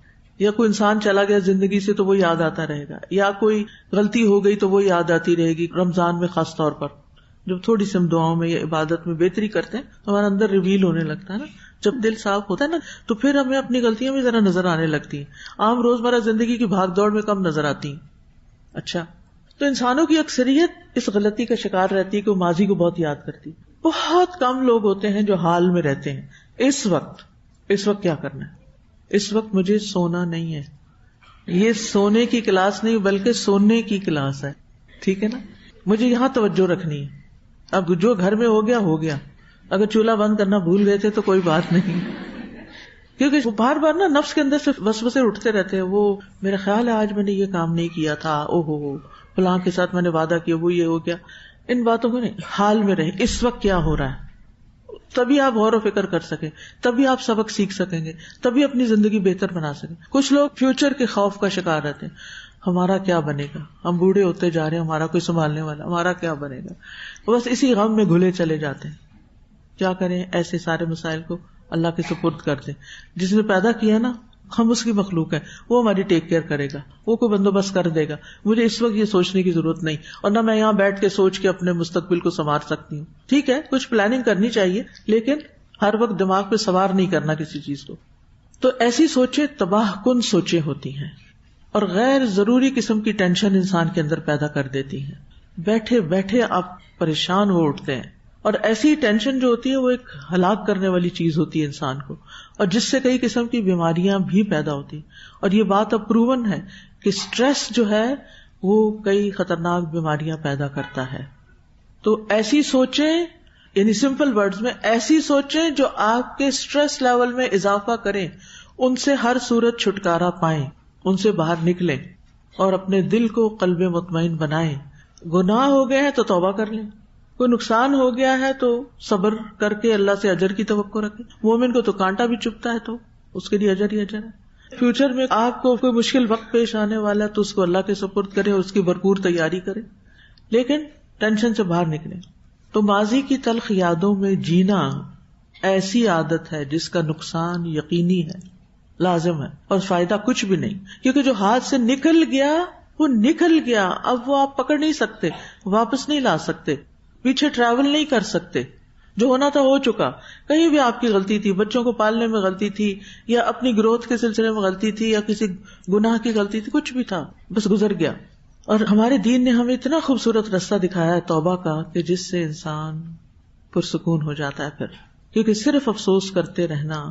یا کوئی انسان چلا گیا زندگی سے تو وہ یاد آتا رہے گا، یا کوئی غلطی ہو گئی تو وہ یاد آتی رہے گی. رمضان میں خاص طور پر جب تھوڑی سی ہم دعاؤں میں یا عبادت میں بہتری کرتے ہیں تو ہمارا اندر ریویل ہونے لگتا ہے نا. جب دل صاف ہوتا ہے نا تو پھر ہمیں اپنی غلطیاں بھی ذرا نظر آنے لگتی ہیں. عام روزمرہ زندگی کی بھاگ دوڑ میں کم نظر آتی ہیں. اچھا، تو انسانوں کی اکثریت اس غلطی کا شکار رہتی ہے کہ وہ ماضی کو بہت یاد کرتی. بہت کم لوگ ہوتے ہیں جو حال میں رہتے ہیں. اس وقت کیا کرنا ہے؟ اس وقت مجھے سونا نہیں ہے. یہ سونے کی کلاس نہیں بلکہ سونے کی کلاس ہے. ٹھیک ہے نا؟ مجھے یہاں توجہ رکھنی ہے. اب جو گھر میں ہو گیا. اگر چولہا بند کرنا بھول گئے تھے تو کوئی بات نہیں، کیونکہ بار بار نا نفس کے اندر سے وسوسے اٹھتے رہتے ہیں. وہ میرا خیال ہے آج میں نے یہ کام نہیں کیا تھا، او ہو فلاں کے ساتھ میں نے وعدہ کیا، وہ یہ ہو گیا. ان باتوں کو نہیں، حال میں رہے. اس وقت کیا ہو رہا ہے، تبھی آپ غور و فکر کر سکیں، تبھی آپ سبق سیکھ سکیں گے، تبھی اپنی زندگی بہتر بنا سکیں. کچھ لوگ فیوچر کے خوف کا شکار رہتے ہیں. ہمارا کیا بنے گا، ہم بوڑھے ہوتے جا رہے ہیں، ہمارا کوئی سنبھالنے والا، ہمارا کیا بنے گا. بس اسی غم میں گھلے چلے جاتے ہیں. کیا کریں؟ ایسے سارے مسائل کو اللہ کے سپرد کر دیں. جس نے پیدا کیا نا، ہم اس کی مخلوق ہیں، وہ ہماری ٹیک کیئر کرے گا، وہ کوئی بندوبست کر دے گا. مجھے اس وقت یہ سوچنے کی ضرورت نہیں، اور نہ میں یہاں بیٹھ کے سوچ کے اپنے مستقبل کو سنوار سکتی ہوں. ٹھیک ہے، کچھ پلاننگ کرنی چاہیے، لیکن ہر وقت دماغ پہ سوار نہیں کرنا کسی چیز کو. تو ایسی سوچیں تباہ کن سوچیں ہوتی ہیں، اور غیر ضروری قسم کی ٹینشن انسان کے اندر پیدا کر دیتی ہیں. بیٹھے بیٹھے آپ پریشان ہو اٹھتے ہیں، اور ایسی ٹینشن جو ہوتی ہے وہ ایک ہلاک کرنے والی چیز ہوتی ہے انسان کو، اور جس سے کئی قسم کی بیماریاں بھی پیدا ہوتی ہیں. اور یہ بات اب پروون ہے کہ سٹریس جو ہے وہ کئی خطرناک بیماریاں پیدا کرتا ہے. تو ایسی سوچیں، یعنی سمپل ورڈز میں ایسی سوچیں جو آپ کے سٹریس لیول میں اضافہ کریں، ان سے ہر صورت چھٹکارا پائیں، ان سے باہر نکلیں، اور اپنے دل کو قلب مطمئن بنائیں. گناہ ہو گئے ہیں تو توبہ کر لیں، کوئی نقصان ہو گیا ہے تو صبر کر کے اللہ سے اجر کی توقع رکھیں. مومن کو تو کانٹا بھی چبھتا ہے تو اس کے لیے اجر ہی اجر ہے. فیوچر میں آپ کو کوئی مشکل وقت پیش آنے والا ہے تو اس کو اللہ کے سپرد کریں، اس کی بھرپور تیاری کریں، لیکن ٹینشن سے باہر نکلیں. تو ماضی کی تلخ یادوں میں جینا ایسی عادت ہے جس کا نقصان یقینی ہے، لازم ہے، اور فائدہ کچھ بھی نہیں. کیونکہ جو ہاتھ سے نکل گیا وہ نکل گیا، اب وہ آپ پکڑ نہیں سکتے، واپس نہیں لا سکتے، پیچھے ٹریول نہیں کر سکتے. جو ہونا تھا ہو چکا. کہیں بھی آپ کی غلطی تھی، بچوں کو پالنے میں غلطی تھی، یا اپنی گروتھ کے سلسلے میں غلطی تھی، یا کسی گناہ کی غلطی تھی، کچھ بھی تھا، بس گزر گیا. اور ہمارے دین نے ہمیں اتنا خوبصورت رستہ دکھایا ہے توبہ کا کہ جس سے انسان پرسکون ہو جاتا ہے. پھر کیونکہ صرف افسوس کرتے رہنا،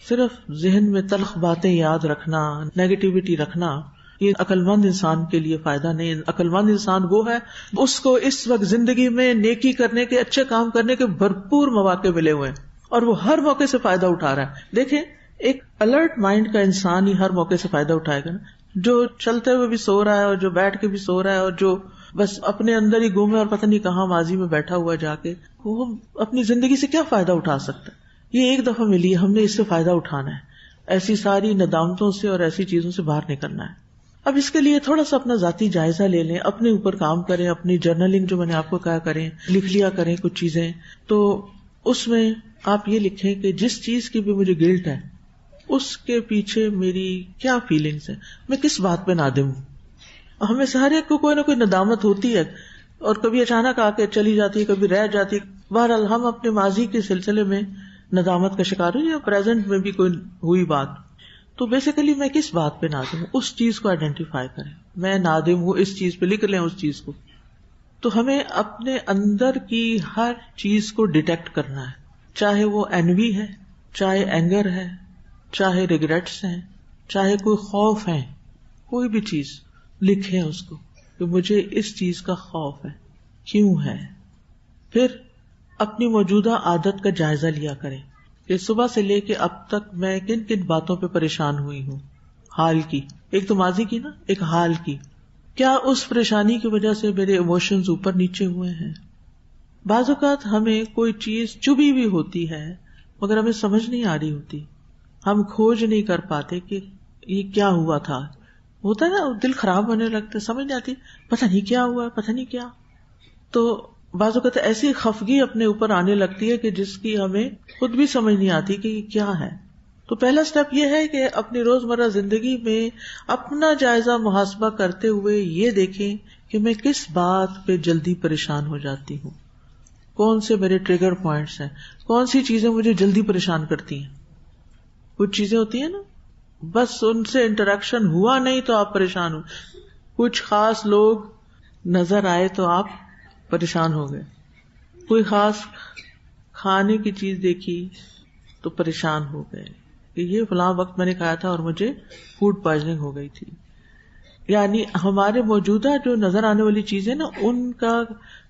صرف ذہن میں تلخ باتیں یاد رکھنا، نیگیٹیوٹی رکھنا، یہ عقل مند انسان کے لیے فائدہ نہیں. عقل مند انسان وہ ہے اس کو اس وقت زندگی میں نیکی کرنے کے، اچھے کام کرنے کے بھرپور مواقع ملے ہوئے ہیں، اور وہ ہر موقع سے فائدہ اٹھا رہا ہے. دیکھیں، ایک الرٹ مائنڈ کا انسان ہی ہر موقع سے فائدہ اٹھائے گا نا. جو چلتے ہوئے بھی سو رہا ہے، اور جو بیٹھ کے بھی سو رہا ہے، اور جو بس اپنے اندر ہی گھومے اور پتہ نہیں کہاں ماضی میں بیٹھا ہوا جا کے، وہ اپنی زندگی سے کیا فائدہ اٹھا سکتا ہے؟ یہ ایک دفعہ ملی ہے، ہم نے اس سے فائدہ اٹھانا ہے. ایسی ساری ندامتوں سے اور ایسی چیزوں سے باہر نکلنا ہے. اب اس کے لیے تھوڑا سا اپنا ذاتی جائزہ لے لیں، اپنے اوپر کام کریں، اپنی جرنلنگ جو میں نے آپ کو کہا کریں، لکھ لیا کریں کچھ چیزیں. تو اس میں آپ یہ لکھیں کہ جس چیز کی بھی مجھے گلٹ ہے اس کے پیچھے میری کیا فیلنگز ہیں، میں کس بات پہ نادم ہوں. ہمیں سے ہر ایک کو کوئی نہ کوئی ندامت ہوتی ہے، اور کبھی اچانک آ کے چلی جاتی ہے، کبھی رہ جاتی ہے. بہرحال ہم اپنے ماضی کے سلسلے میں ندامت کا شکار ہوں یا پریزنٹ میں بھی کوئی ہوئی بات. تو بیسیکلی میں کس بات پہ نادم ہوں اس چیز کو آئیڈینٹیفائی کریں. میں نادم ہوں اس چیز پہ، لکھ لیں اس چیز کو. تو ہمیں اپنے اندر کی ہر چیز کو ڈیٹیکٹ کرنا ہے، چاہے وہ انوی ہے، چاہے اینگر ہے، چاہے ریگریٹس ہیں، چاہے کوئی خوف ہے، کوئی بھی چیز لکھیں اس کو کہ مجھے اس چیز کا خوف ہے، کیوں ہے. پھر اپنی موجودہ عادت کا جائزہ لیا کریں کہ صبح سے لے کے اب تک میں کن کن باتوں پہ پریشان ہوئی ہوں. حال کی، ایک تو ماضی کی نا، ایک حال کی. کیا اس پریشانی کی وجہ سے میرے ایموشنز اوپر نیچے ہوئے ہیں؟ بعض اوقات ہمیں کوئی چیز چبھی بھی ہوتی ہے مگر ہمیں سمجھ نہیں آ رہی ہوتی، ہم کھوج نہیں کر پاتے کہ یہ کیا ہوا تھا. ہوتا ہے نا، دل خراب ہونے لگتا ہے، سمجھ نہیں آتی پتہ نہیں کیا ہوا، پتہ نہیں کیا. تو بعض اوقات ایسی خفگی اپنے اوپر آنے لگتی ہے کہ جس کی ہمیں خود بھی سمجھ نہیں آتی کہ یہ کیا ہے. تو پہلا سٹیپ یہ ہے کہ اپنی روزمرہ زندگی میں اپنا جائزہ محاسبہ کرتے ہوئے یہ دیکھیں کہ میں کس بات پہ جلدی پریشان ہو جاتی ہوں، کون سے میرے ٹریگر پوائنٹس ہیں، کون سی چیزیں مجھے جلدی پریشان کرتی ہیں. کچھ چیزیں ہوتی ہیں نا، بس ان سے انٹریکشن ہوا نہیں تو آپ پریشان ہو. کچھ خاص لوگ نظر آئے تو آپ پریشان ہو گئے. کوئی خاص کھانے کی چیز دیکھی تو پریشان ہو گئے کہ یہ فلاں وقت میں نے کھایا تھا اور مجھے فوڈ پوائزننگ ہو گئی تھی. یعنی ہمارے موجودہ جو نظر آنے والی چیزیں نا، ان کا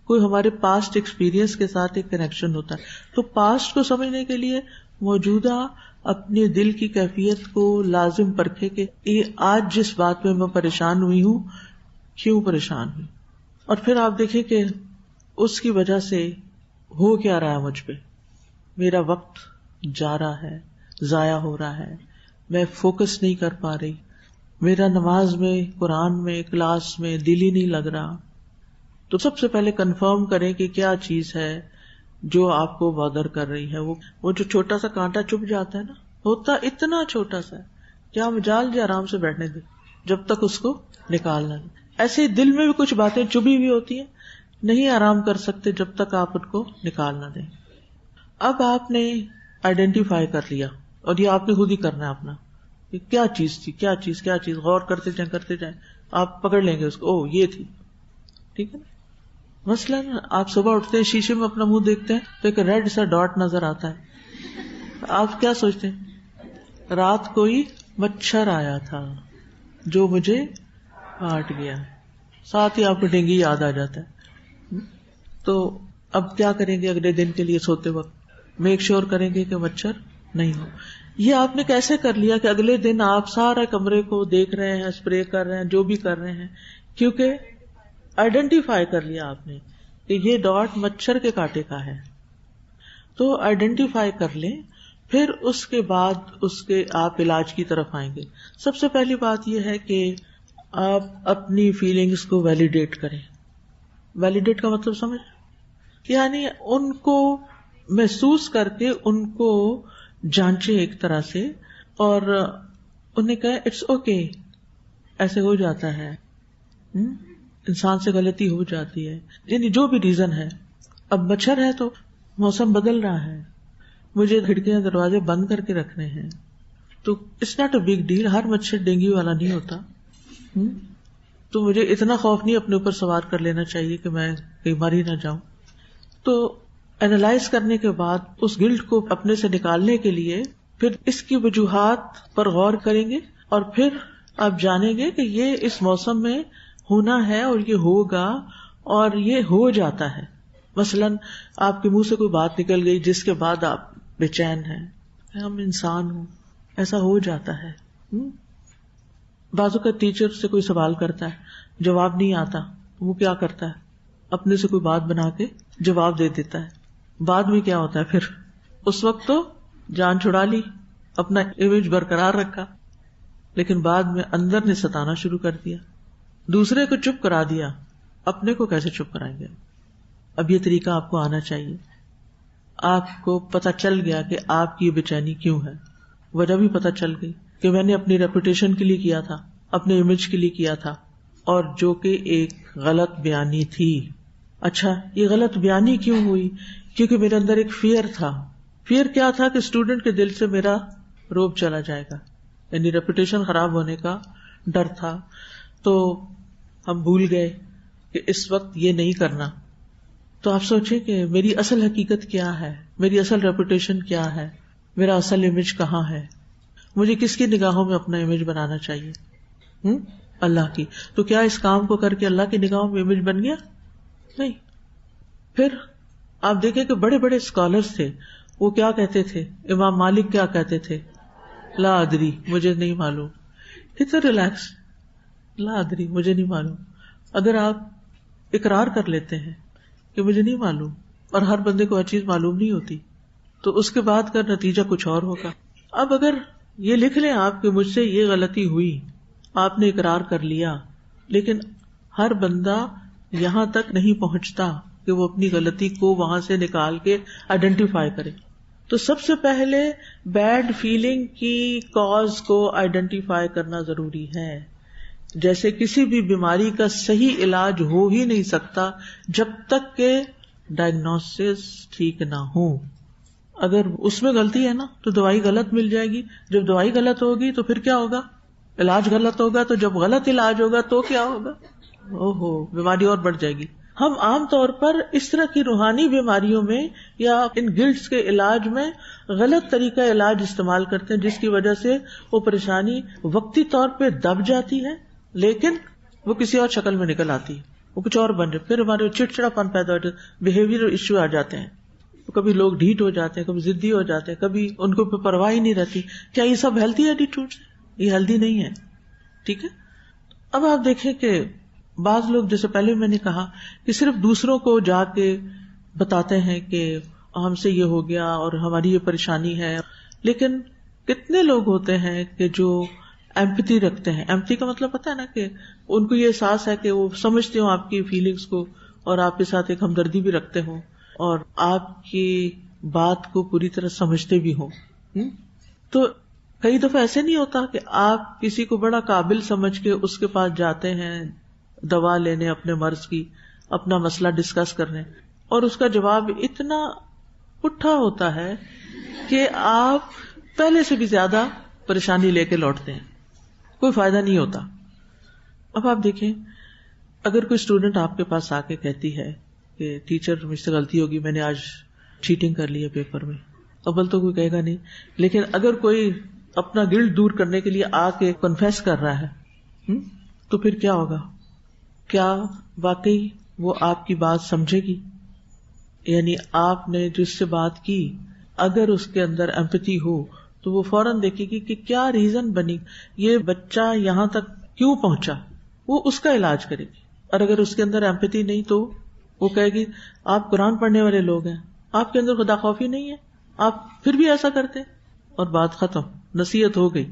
کوئی ہمارے پاسٹ ایکسپیرینس کے ساتھ ایک کنیکشن ہوتا ہے. تو پاسٹ کو سمجھنے کے لیے موجودہ اپنے دل کی کیفیت کو لازم پرکھے کہ یہ آج جس بات میں پریشان ہوئی ہوں کیوں پریشان ہوئی. اور پھر آپ دیکھیں کہ اس کی وجہ سے ہو کیا رہا ہے مجھ پہ. میرا وقت جا رہا ہے، ضائع ہو رہا ہے، میں فوکس نہیں کر پا رہی، میرا نماز میں، قرآن میں، کلاس میں دل ہی نہیں لگ رہا. تو سب سے پہلے کنفرم کریں کہ کیا چیز ہے جو آپ کو بادر کر رہی ہے. وہ جو چھوٹا سا کانٹا چبھ جاتا ہے نا، ہوتا اتنا چھوٹا سا ہے، کیا مجال جی آرام سے بیٹھنے دے جب تک اس کو نکالنا نہیں. ایسے دل میں بھی کچھ باتیں چبھی ہوئی ہوتی ہیں، نہیں آرام کر سکتے جب تک آپ ان کو نکال نہ دیں. اب آپ نے آئیڈینٹیفائی کر لیا، اور یہ آپ نے خود ہی کرنا ہے اپنا، کہ کیا چیز تھی، کیا چیز غور کرتے جائیں آپ پکڑ لیں گے اس کو. او یہ تھی، ٹھیک ہے نا. مثلاً آپ صبح اٹھتے ہیں، شیشے میں اپنا منہ دیکھتے ہیں تو ایک ریڈ سا ڈاٹ نظر آتا ہے. آپ کیا سوچتے ہیں؟ رات کوئی مچھر آیا تھا جو مجھے کاٹ گیا. ساتھ ہی آپ کو ڈینگی یاد آ جاتا ہے. تو اب کیا کریں گے اگلے دن کے لیے؟ سوتے وقت میک شور کریں گے کہ مچھر نہیں ہو. یہ آپ نے کیسے کر لیا کہ اگلے دن آپ سارے کمرے کو دیکھ رہے ہیں، اسپرے کر رہے ہیں، جو بھی کر رہے ہیں، کیونکہ آئیڈینٹیفائی کر لیا آپ نے کہ یہ ڈاٹ مچھر کے کانٹے کا ہے. تو آئیڈینٹیفائی کر لیں، پھر اس کے بعد اس کے آپ علاج کی طرف آئیں گے. سب سے پہلی بات یہ ہے کہ آپ اپنی فیلنگز کو ویلیڈیٹ کریں. ویلیڈیٹ کا مطلب سمجھ، یعنی ان کو محسوس کر کے ان کو جانچے ایک طرح سے، اور انہیں کہے اٹس اوکے، ایسے ہو جاتا ہے، انسان سے غلطی ہو جاتی ہے. یعنی جو بھی ریزن ہے، اب مچھر ہے تو موسم بدل رہا ہے، مجھے کھڑکیاں دروازے بند کر کے رکھنے ہیں، تو it's not a big deal. ہر مچھر ڈینگی والا نہیں ہوتا، تو مجھے اتنا خوف نہیں اپنے اوپر سوار کر لینا چاہیے کہ میں کہیں مر ہی نہ جاؤں. تو اینالائز کرنے کے بعد اس گلٹ کو اپنے سے نکالنے کے لیے پھر اس کی وجوہات پر غور کریں گے، اور پھر آپ جانیں گے کہ یہ اس موسم میں ہونا ہے اور یہ ہوگا، اور یہ ہو جاتا ہے. مثلاً آپ کے منہ سے کوئی بات نکل گئی جس کے بعد آپ بے چین ہیں، ہم انسان ہوں، ایسا ہو جاتا ہے. بازو کا ٹیچر سے کوئی سوال کرتا ہے، جواب نہیں آتا، وہ کیا کرتا ہے؟ اپنے سے کوئی بات بنا کے جواب دے دیتا ہے. بعد میں کیا ہوتا ہے پھر؟ اس وقت تو جان چھڑا لی، اپنا امیج برقرار رکھا، لیکن بعد میں اندر نے ستانا شروع کر دیا. دوسرے کو چپ کرا دیا، اپنے کو کیسے چپ کرائیں گے؟ اب یہ طریقہ آپ کو آنا چاہیے. آپ کو پتا چل گیا کہ آپ کی یہ بے چینی کیوں ہے، وجہ بھی پتا چل گئی کہ میں نے اپنی ریپوٹیشن کے لیے کیا تھا، اپنے امیج کے لیے کیا تھا، اور جو کہ ایک غلط بیانی تھی. اچھا، یہ غلط بیانی کیوں ہوئی؟ کیونکہ میرے اندر ایک فیئر تھا فیئر کیا تھا کہ اسٹوڈنٹ کے دل سے میرا روب چلا جائے گا، یعنی ریپوٹیشن خراب ہونے کا ڈر تھا. تو ہم بھول گئے کہ اس وقت یہ نہیں کرنا. تو آپ سوچیں کہ میری اصل حقیقت کیا ہے، میری اصل ریپوٹیشن کیا ہے، میرا اصل امیج کہاں ہے، مجھے کس کی نگاہوں میں اپنا امیج بنانا چاہیے؟ اللہ کی. تو کیا اس کام کو کر کے اللہ کی نگاہوں میں امیج بن گیا؟ نہیں. پھر آپ دیکھیں کہ بڑے بڑے اسکالرس تھے، وہ کیا کہتے تھے؟ امام مالک کیا کہتے تھے؟ لا ادری، مجھے نہیں معلوم. کتنا ریلیکس، لا ادری، مجھے نہیں معلوم. اگر آپ اقرار کر لیتے ہیں کہ مجھے نہیں معلوم، اور ہر بندے کو ہر چیز معلوم نہیں ہوتی، تو اس کے بعد کا نتیجہ کچھ اور ہوگا. اب اگر یہ لکھ لیں آپ کہ مجھ سے یہ غلطی ہوئی، آپ نے اقرار کر لیا، لیکن ہر بندہ یہاں تک نہیں پہنچتا کہ وہ اپنی غلطی کو وہاں سے نکال کے آئیڈینٹیفائی کرے. تو سب سے پہلے بیڈ فیلنگ کی کاز کو آئیڈینٹیفائی کرنا ضروری ہے. جیسے کسی بھی بیماری کا صحیح علاج ہو ہی نہیں سکتا جب تک کہ ڈائگنوسس ٹھیک نہ ہو. اگر اس میں غلطی ہے نا تو دوائی غلط مل جائے گی، جب دوائی غلط ہوگی تو پھر کیا ہوگا؟ علاج غلط ہوگا. تو جب غلط علاج ہوگا تو کیا ہوگا؟ بیماری اور بڑھ جائے گی. ہم عام طور پر اس طرح کی روحانی بیماریوں میں یا ان گلٹس کے علاج میں غلط طریقہ علاج استعمال کرتے ہیں، جس کی وجہ سے وہ پریشانی وقتی طور پہ دب جاتی ہے، لیکن وہ کسی اور شکل میں نکل آتی ہے، وہ کچھ اور بن جائے. پھر ہمارے چڑچڑاپن پیدا ہو جاتا ہے، بیہیویئر ایشو آ جاتے ہیں. کبھی لوگ ڈھیٹ ہو جاتے ہیں، کبھی ضدی ہو جاتے ہیں، کبھی ان کو پرواہ ہی نہیں رہتی. کیا یہ سب ہیلتھی ایٹیٹیوڈ؟ یہ ہیلتھی نہیں ہے. ٹھیک ہے. اب آپ دیکھیں کہ بعض لوگ، جیسے پہلے میں نے کہا کہ صرف دوسروں کو جا کے بتاتے ہیں کہ ہم سے یہ ہو گیا اور ہماری یہ پریشانی ہے، لیکن کتنے لوگ ہوتے ہیں کہ جو ایمپتھی رکھتے ہیں. ایمپتھی کا مطلب پتا ہے نا کہ ان کو یہ احساس ہے کہ وہ سمجھتے ہوں آپ کی فیلنگز کو اور آپ کے ساتھ ایک ہمدردی بھی رکھتے ہوں اور آپ کی بات کو پوری طرح سمجھتے بھی ہوں. تو کئی دفعہ ایسے نہیں ہوتا کہ آپ کسی کو بڑا قابل سمجھ کے اس کے پاس جاتے ہیں دوا لینے اپنے مرض کی، اپنا مسئلہ ڈسکس کرنے، اور اس کا جواب اتنا پٹھا ہوتا ہے کہ آپ پہلے سے بھی زیادہ پریشانی لے کے لوٹتے ہیں، کوئی فائدہ نہیں ہوتا. اب آپ دیکھیں، اگر کوئی اسٹوڈنٹ آپ کے پاس آ کے کہتی ہے کہ ٹیچر مجھ سے غلطی ہوگی، میں نے آج چیٹنگ کر لی ہے پیپر میں، اول تو کوئی کہے گا نہیں، لیکن اگر کوئی اپنا گلٹ دور کرنے کے لیے آ کے کنفیس کر رہا ہے تو پھر کیا ہوگا؟ کیا واقعی وہ آپ کی بات سمجھے گی؟ یعنی آپ نے جس سے بات کی، اگر اس کے اندر ایمپتھی ہو تو وہ فوراً دیکھے گی کہ کیا ریزن بنی، یہ بچہ یہاں تک کیوں پہنچا، وہ اس کا علاج کرے گی. اور اگر اس کے اندر ایمپتھی نہیں تو وہ کہے گی آپ قرآن پڑھنے والے لوگ ہیں، آپ کے اندر خدا خوفی نہیں ہے، آپ پھر بھی ایسا کرتے، اور بات ختم، نصیحت ہو گئی.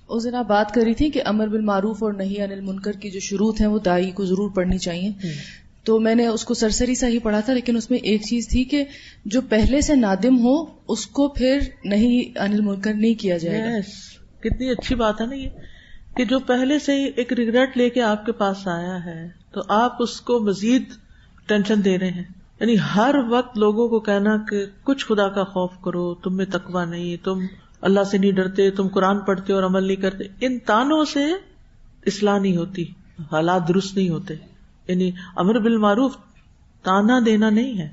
اس دن آپ بات کر رہی تھی کہ امر بالمعروف اور نہی عن المنکر کی جو شروط ہیں وہ داعی کو ضرور پڑھنی چاہیے. تو میں نے اس کو سرسری سا ہی پڑھا تھا، لیکن اس میں ایک چیز تھی کہ جو پہلے سے نادم ہو اس کو پھر نہی عن المنکر نہیں کیا جائے گا. کتنی اچھی بات ہے نا یہ، کہ جو پہلے سے ہی ایک ریگریٹ لے کے آپ کے پاس آیا ہے تو آپ اس کو مزید ٹینشن دے رہے ہیں. یعنی ہر وقت لوگوں کو کہنا کہ کچھ خدا کا خوف کرو، تم میں تقویٰ نہیں، تم اللہ سے نہیں ڈرتے، تم قرآن پڑھتے اور عمل نہیں کرتے، ان تانوں سے اصلاح نہیں ہوتی، حالات درست نہیں ہوتے. یعنی امر بالمعروف تانا دینا نہیں ہے،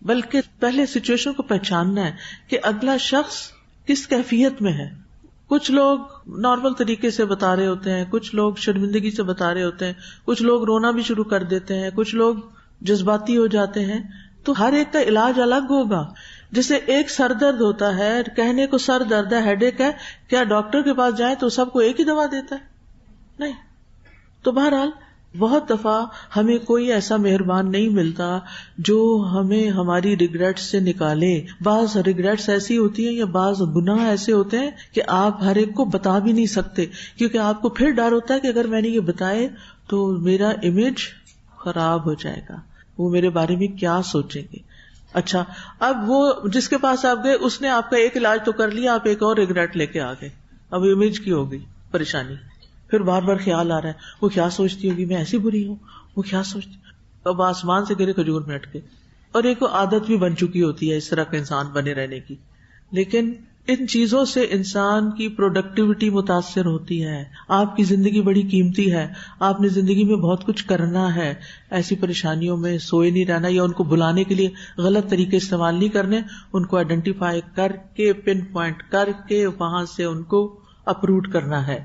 بلکہ پہلے سچویشن کو پہچاننا ہے کہ اگلا شخص کس کیفیت میں ہے. کچھ لوگ نارمل طریقے سے بتا رہے ہوتے ہیں، کچھ لوگ شرمندگی سے بتا رہے ہوتے ہیں، کچھ لوگ رونا بھی شروع کر دیتے ہیں، کچھ لوگ جذباتی ہو جاتے ہیں. تو ہر ایک کا علاج الگ ہوگا. جیسے ایک سر درد ہوتا ہے، کہنے کو سر درد ہے، ہیڈ ایک ہے، کیا ڈاکٹر کے پاس جائیں تو سب کو ایک ہی دوا دیتا ہے؟ نہیں. تو بہرحال بہت دفعہ ہمیں کوئی ایسا مہربان نہیں ملتا جو ہمیں ہماری ریگریٹس سے نکالے. بعض ریگریٹس ایسی ہوتی ہیں یا بعض گناہ ایسے ہوتے ہیں کہ آپ ہر ایک کو بتا بھی نہیں سکتے، کیونکہ آپ کو پھر ڈر ہوتا ہے کہ اگر میں نے یہ بتائے تو میرا امیج خراب ہو جائے گا، وہ میرے بارے میں کیا سوچیں گے. اچھا، اب وہ جس کے پاس آپ گئے اس نے آپ کا ایک علاج تو کر لیا، آپ ایک اور ریگریٹ لے کے آ گئے، اب امیج کی ہو گئی پریشانی. پھر بار بار خیال آ رہا ہے وہ کیا سوچتی ہوگی، میں ایسی بری ہوں، وہ کیا سوچتی. اب آسمان سے گرے کھجور میں اٹکے. اور ایک عادت بھی بن چکی ہوتی ہے اس طرح کا انسان بنے رہنے کی. لیکن ان چیزوں سے انسان کی پروڈکٹیوٹی متاثر ہوتی ہے. آپ کی زندگی بڑی قیمتی ہے, آپ نے زندگی میں بہت کچھ کرنا ہے. ایسی پریشانیوں میں سوئے نہیں رہنا یا ان کو بلانے کے لیے غلط طریقے استعمال نہیں کرنے, ان کو آئیڈینٹیفائی کر کے, پن پوائنٹ کر کے وہاں سے ان کو اپروٹ کرنا ہے.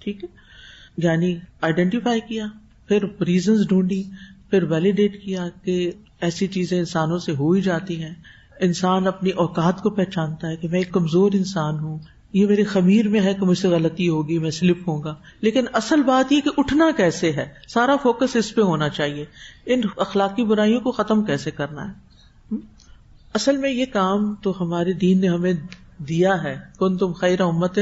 ٹھیک ہے, یعنی آئیڈینٹیفائی کیا, پھر ریزنز ڈھونڈی, پھر ویلیڈیٹ کیا کہ ایسی چیزیں انسانوں سے ہو ہی جاتی ہیں. انسان اپنی اوقات کو پہچانتا ہے کہ میں ایک کمزور انسان ہوں, یہ میرے خمیر میں ہے کہ مجھ سے غلطی ہوگی, میں سلپ ہوں گا. لیکن اصل بات یہ کہ اٹھنا کیسے ہے, سارا فوکس اس پہ ہونا چاہیے, ان اخلاقی برائیوں کو ختم کیسے کرنا ہے. اصل میں یہ کام تو ہمارے دین نے ہمیں دیا ہے, کنتم خیر امۃ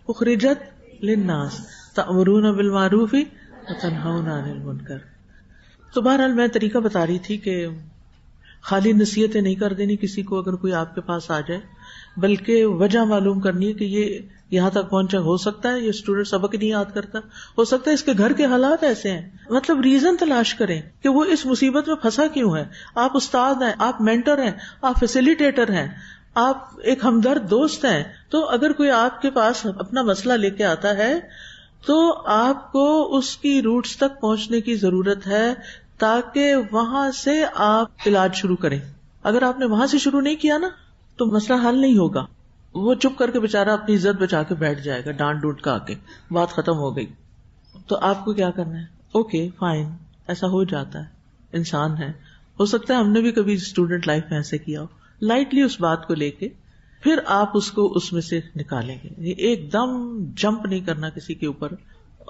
اخرجت للناس تأمرون بالمعروف وتنہون عن المنکر. تو بہرحال میں طریقہ بتا رہی تھی کہ خالی نصیحتیں نہیں کر دینی کسی کو اگر کوئی آپ کے پاس آ جائے, بلکہ وجہ معلوم کرنی ہے کہ یہ یہاں تک پہنچا, ہو سکتا ہے یہ اسٹوڈنٹ سبق نہیں یاد کرتا, ہو سکتا ہے اس کے گھر کے حالات ایسے ہیں. مطلب ریزن تلاش کریں کہ وہ اس مصیبت میں پھنسا کیوں ہے. آپ استاد ہیں, آپ مینٹر ہیں, آپ فیسیلیٹیٹر ہیں, آپ ایک ہمدرد دوست ہیں. تو اگر کوئی آپ کے پاس اپنا مسئلہ لے کے آتا ہے تو آپ کو اس کی روٹس تک پہنچنے کی ضرورت ہے تاکہ وہاں سے آپ علاج شروع کریں. اگر آپ نے وہاں سے شروع نہیں کیا نا تو مسئلہ حل نہیں ہوگا. وہ چپ کر کے بےچارا اپنی عزت بچا کے بیٹھ جائے گا, ڈانٹ ڈونٹ کا کے, بات ختم ہو گئی. تو آپ کو کیا کرنا ہے, اوکے فائن, ایسا ہو جاتا ہے, انسان ہے, ہو سکتا ہے ہم نے بھی کبھی اسٹوڈنٹ لائف میں ایسے کیا ہو. لائٹلی اس بات کو لے کے پھر آپ اس کو اس میں سے نکالیں گے. ایک دم جمپ نہیں کرنا کسی کے اوپر,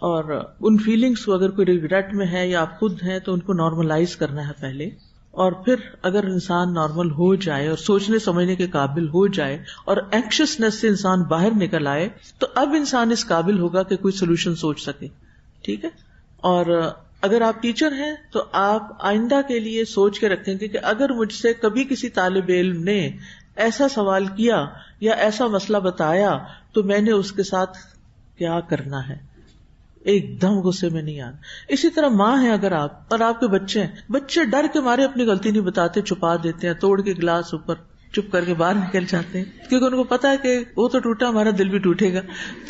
اور ان فیلنگس کو اگر کوئی ریگریٹ میں ہے یا آپ خود ہیں تو ان کو نارملائز کرنا ہے پہلے, اور پھر اگر انسان نارمل ہو جائے اور سوچنے سمجھنے کے قابل ہو جائے اور اینکشسنس سے انسان باہر نکل آئے تو اب انسان اس قابل ہوگا کہ کوئی سولوشن سوچ سکے. ٹھیک ہے, اور اگر آپ ٹیچر ہیں تو آپ آئندہ کے لیے سوچ کے رکھیں گے کہ اگر مجھ سے کبھی کسی طالب علم نے ایسا سوال کیا یا ایسا مسئلہ بتایا تو میں نے اس کے ساتھ کیا کرنا ہے. ایک دم غصے میں نہیں آنا. اسی طرح ماں ہے اگر آپ, اور آپ کے بچے ہیں, بچے ڈر کے مارے اپنی غلطی نہیں بتاتے, چھپا دیتے ہیں, توڑ کے گلاس اوپر چپ کر کے باہر نکل جاتے ہیں کیونکہ ان کو پتا ہے کہ وہ تو ٹوٹا, ہمارا دل بھی ٹوٹے گا,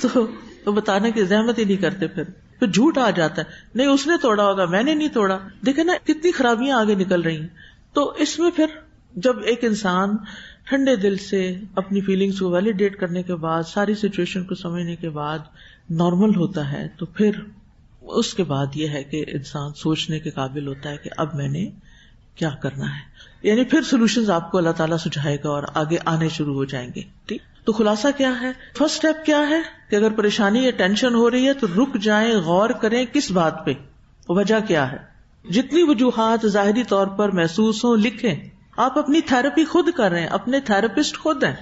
تو وہ بتانے کی زحمت ہی نہیں کرتے. پھر جھوٹ آ جاتا ہے, نہیں اس نے توڑا ہوگا, میں نے نہیں توڑا. دیکھیں نا کتنی خرابیاں آگے نکل رہی ہیں. تو اس میں پھر جب ایک انسان ٹھنڈے دل سے اپنی فیلنگز کو ویلیڈیٹ کرنے کے بعد, ساری سچویشن کو سمجھنے کے بعد نارمل ہوتا ہے, تو پھر اس کے بعد یہ ہے کہ انسان سوچنے کے قابل ہوتا ہے کہ اب میں نے کیا کرنا ہے. یعنی پھر سولوشنز آپ کو اللہ تعالیٰ سجھائے گا اور آگے آنے شروع ہو جائیں گے. ٹھیک, تو خلاصہ کیا ہے, فرسٹ اسٹیپ کیا ہے کہ اگر پریشانی یا ٹینشن ہو رہی ہے تو رک جائیں, غور کریں کس بات پہ, وجہ کیا ہے. جتنی وجوہات ظاہری طور پر محسوس ہوں لکھیں. آپ اپنی تھراپی خود کر رہے ہیں, اپنے تھراپسٹ خود ہیں,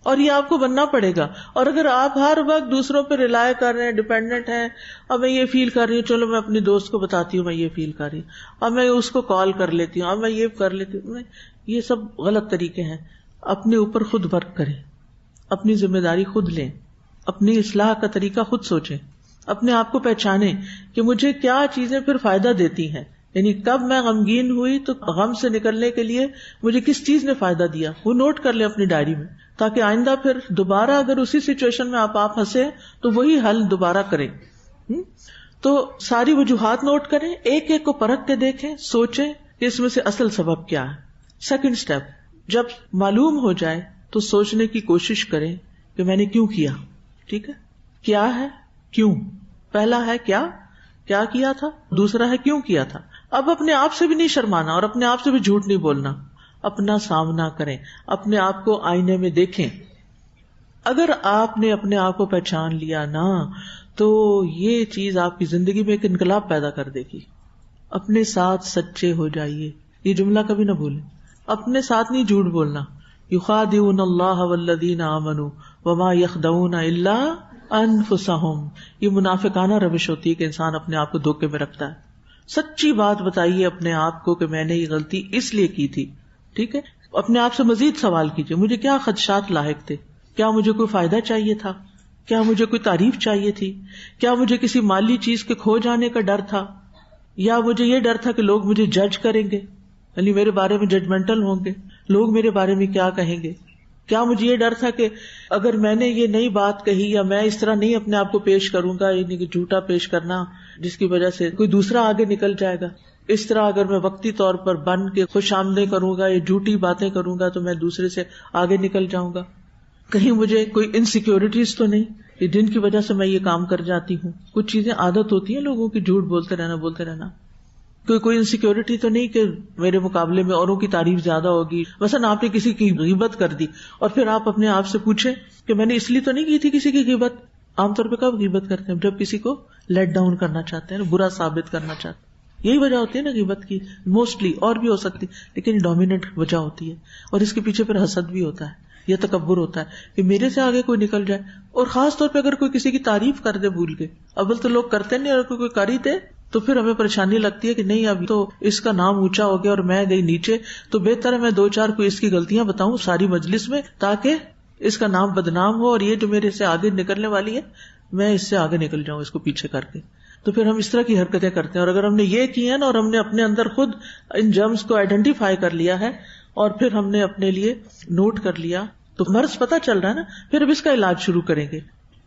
اور یہ آپ کو بننا پڑے گا. اور اگر آپ ہر وقت دوسروں پہ ریلائی کر رہے ہیں, ڈیپینڈنٹ ہیں, اب میں یہ فیل کر رہی ہوں, چلو میں اپنی دوست کو بتاتی ہوں میں یہ فیل کر رہی ہوں, اب میں اس کو کال کر لیتی ہوں, اب میں یہ کر لیتی ہوں, یہ سب غلط طریقے ہیں. اپنے اوپر خود ورک کریں, اپنی ذمہ داری خود لیں, اپنی اصلاح کا طریقہ خود سوچیں, اپنے آپ کو پہچانیں کہ مجھے کیا چیزیں پھر فائدہ دیتی ہیں. یعنی کب میں غمگین ہوئی تو غم سے نکلنے کے لیے مجھے کس چیز نے فائدہ دیا, وہ نوٹ کر لیں اپنی ڈائری میں, تاکہ آئندہ پھر دوبارہ اگر اسی سچویشن میں آپ پھنسے تو وہی حل دوبارہ کریں. تو ساری وجوہات نوٹ کریں, ایک ایک کو پرکھ کے دیکھیں, سوچیں کہ اس میں سے اصل سبب کیا ہے. سیکنڈ اسٹیپ, جب معلوم ہو جائے تو سوچنے کی کوشش کریں کہ میں نے کیوں کیا. ٹھیک ہے, کیا ہے, کیوں. پہلا ہے کیا کیا تھا, دوسرا ہے کیوں کیا تھا. اب اپنے آپ سے بھی نہیں شرمانا اور اپنے آپ سے بھی جھوٹ نہیں بولنا, اپنا سامنا کریں, اپنے آپ کو آئینے میں دیکھیں. اگر آپ نے اپنے آپ کو پہچان لیا نا تو یہ چیز آپ کی زندگی میں ایک انقلاب پیدا کر دے گی. اپنے ساتھ سچے ہو جائیے, یہ جملہ کبھی نہ بھولیں, اپنے ساتھ نہیں جھوٹ بولنا. یخادعون اللہ والذین آمنوا وما یخدعون الا انفسہم, یہ منافقانہ روش ہوتی ہے کہ انسان اپنے آپ کو دھوکے میں رکھتا ہے. سچی بات بتائیے اپنے آپ کو کہ میں نے یہ غلطی اس لیے کی تھی. ٹھیک ہے, اپنے آپ سے مزید سوال کیجیے, مجھے کیا خدشات لاحق تھے, کیا مجھے کوئی فائدہ چاہیے تھا, کیا مجھے کوئی تعریف چاہیے تھی, کیا مجھے کسی مالی چیز کے کھو جانے کا ڈر تھا, یا مجھے یہ ڈر تھا کہ لوگ مجھے جج کریں گے. یعنی میرے بارے میں ججمنٹل ہوں گے، لوگ میرے بارے میں کیا کہیں گے. کیا مجھے یہ ڈر تھا کہ اگر میں نے یہ نئی بات کہی یا میں اس طرح نہیں اپنے آپ کو پیش کروں گا، یعنی کہ جھوٹا پیش کرنا جس کی وجہ سے کوئی دوسرا آگے نکل جائے گا، اس طرح اگر میں وقتی طور پر بن کے خوش آمدید کروں گا یا جھوٹی باتیں کروں گا تو میں دوسرے سے آگے نکل جاؤں گا. کہیں مجھے کوئی انسیکیورٹیز تو نہیں کہ جن کی وجہ سے میں یہ کام کر جاتی ہوں. کچھ چیزیں عادت ہوتی ہیں لوگوں کی، جھوٹ بولتے رہنا. کوئی انسیکیورٹی تو نہیں کہ میرے مقابلے میں اوروں کی تعریف زیادہ ہوگی. مثلا آپ نے کسی کی غیبت کر دی اور پھر آپ اپنے آپ سے پوچھیں کہ میں نے اس لیے تو نہیں کی تھی کسی کی غیبت. عام طور پہ کب غیبت کرتے ہیں؟ جب کسی کو لیٹ ڈاؤن کرنا چاہتے ہیں، برا ثابت کرنا چاہتے ہیں. یہی وجہ ہوتی ہے نا غیبت کی موسٹلی، اور بھی ہو سکتی لیکن ڈومیننٹ وجہ ہوتی ہے. اور اس کے پیچھے پھر حسد بھی ہوتا ہے، یہ تکبر ہوتا ہے کہ میرے سے آگے کوئی نکل جائے. اور خاص طور پہ اگر کوئی کسی کی تعریف کر دے بھول کے، اول تو لوگ کرتے نہیں، اور کوئی کر ہی دے تو پھر ہمیں پریشانی لگتی ہے کہ نہیں اب تو اس کا نام اونچا ہو گیا اور میں گئی نیچے، تو بہتر ہے میں 2-4 کوئی اس کی غلطیاں بتاؤں ساری مجلس میں تاکہ اس کا نام بدنام ہو، اور یہ جو میرے سے آگے نکلنے والی ہے میں اس سے آگے نکل جاؤں اس کو پیچھے کر کے. تو پھر ہم اس طرح کی حرکتیں کرتے ہیں. اور اگر ہم نے یہ کی ہے نا اور ہم نے اپنے اندر خود ان جرمز کو آئیڈینٹیفائی کر لیا ہے اور پھر ہم نے اپنے لیے نوٹ کر لیا تو مرض پتہ چل رہا ہے نا، پھر اب اس کا علاج شروع کریں گے.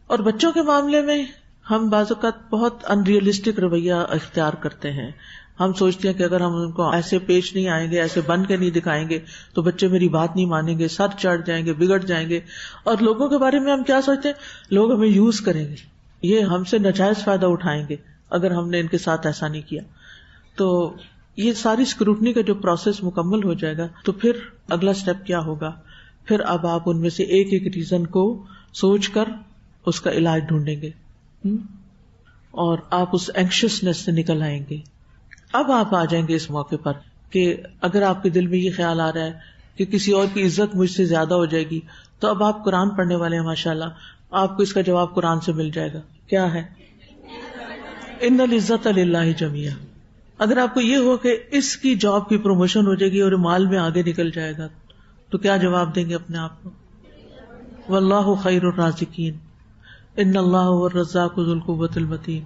اور بچوں کے معاملے میں ہم بعض اوقات بہت ان ریئلسٹک رویہ اختیار کرتے ہیں. ہم سوچتے ہیں کہ اگر ہم ان کو ایسے پیش نہیں آئیں گے، ایسے بن کے نہیں دکھائیں گے تو بچے میری بات نہیں مانیں گے، سر چڑھ جائیں گے، بگڑ جائیں گے. اور لوگوں کے بارے میں ہم کیا سوچتے ہیں؟ لوگ ہمیں یوز کریں گے، یہ ہم سے ناجائز فائدہ اٹھائیں گے اگر ہم نے ان کے ساتھ ایسا نہیں کیا. تو یہ ساری اسکروٹنی کا جو پروسیس مکمل ہو جائے گا تو پھر اگلا سٹیپ کیا ہوگا؟ پھر اب آپ ان میں سے ایک ایک ریزن کو سوچ کر اس کا علاج ڈھونڈیں گے اور آپ اس اینکشسنس سے نکل آئیں گے. اب آپ آ جائیں گے اس موقع پر کہ اگر آپ کے دل میں یہ خیال آ رہا ہے کہ کسی اور کی عزت مجھ سے زیادہ ہو جائے گی، تو اب آپ قرآن پڑھنے والے ہیں ماشاءاللہ، آپ کو اس کا جواب قرآن سے مل جائے گا. کیا ہے؟ ان العزت للہ جمیعا. اگر آپ کو یہ ہو کہ اس کی جاب کی پروموشن ہو جائے گی اور مال میں آگے نکل جائے گا تو کیا جواب دیں گے اپنے آپ کو؟ واللہ خیر الرازقین ان اللہ هو الرزاق ذو القوۃ المتین.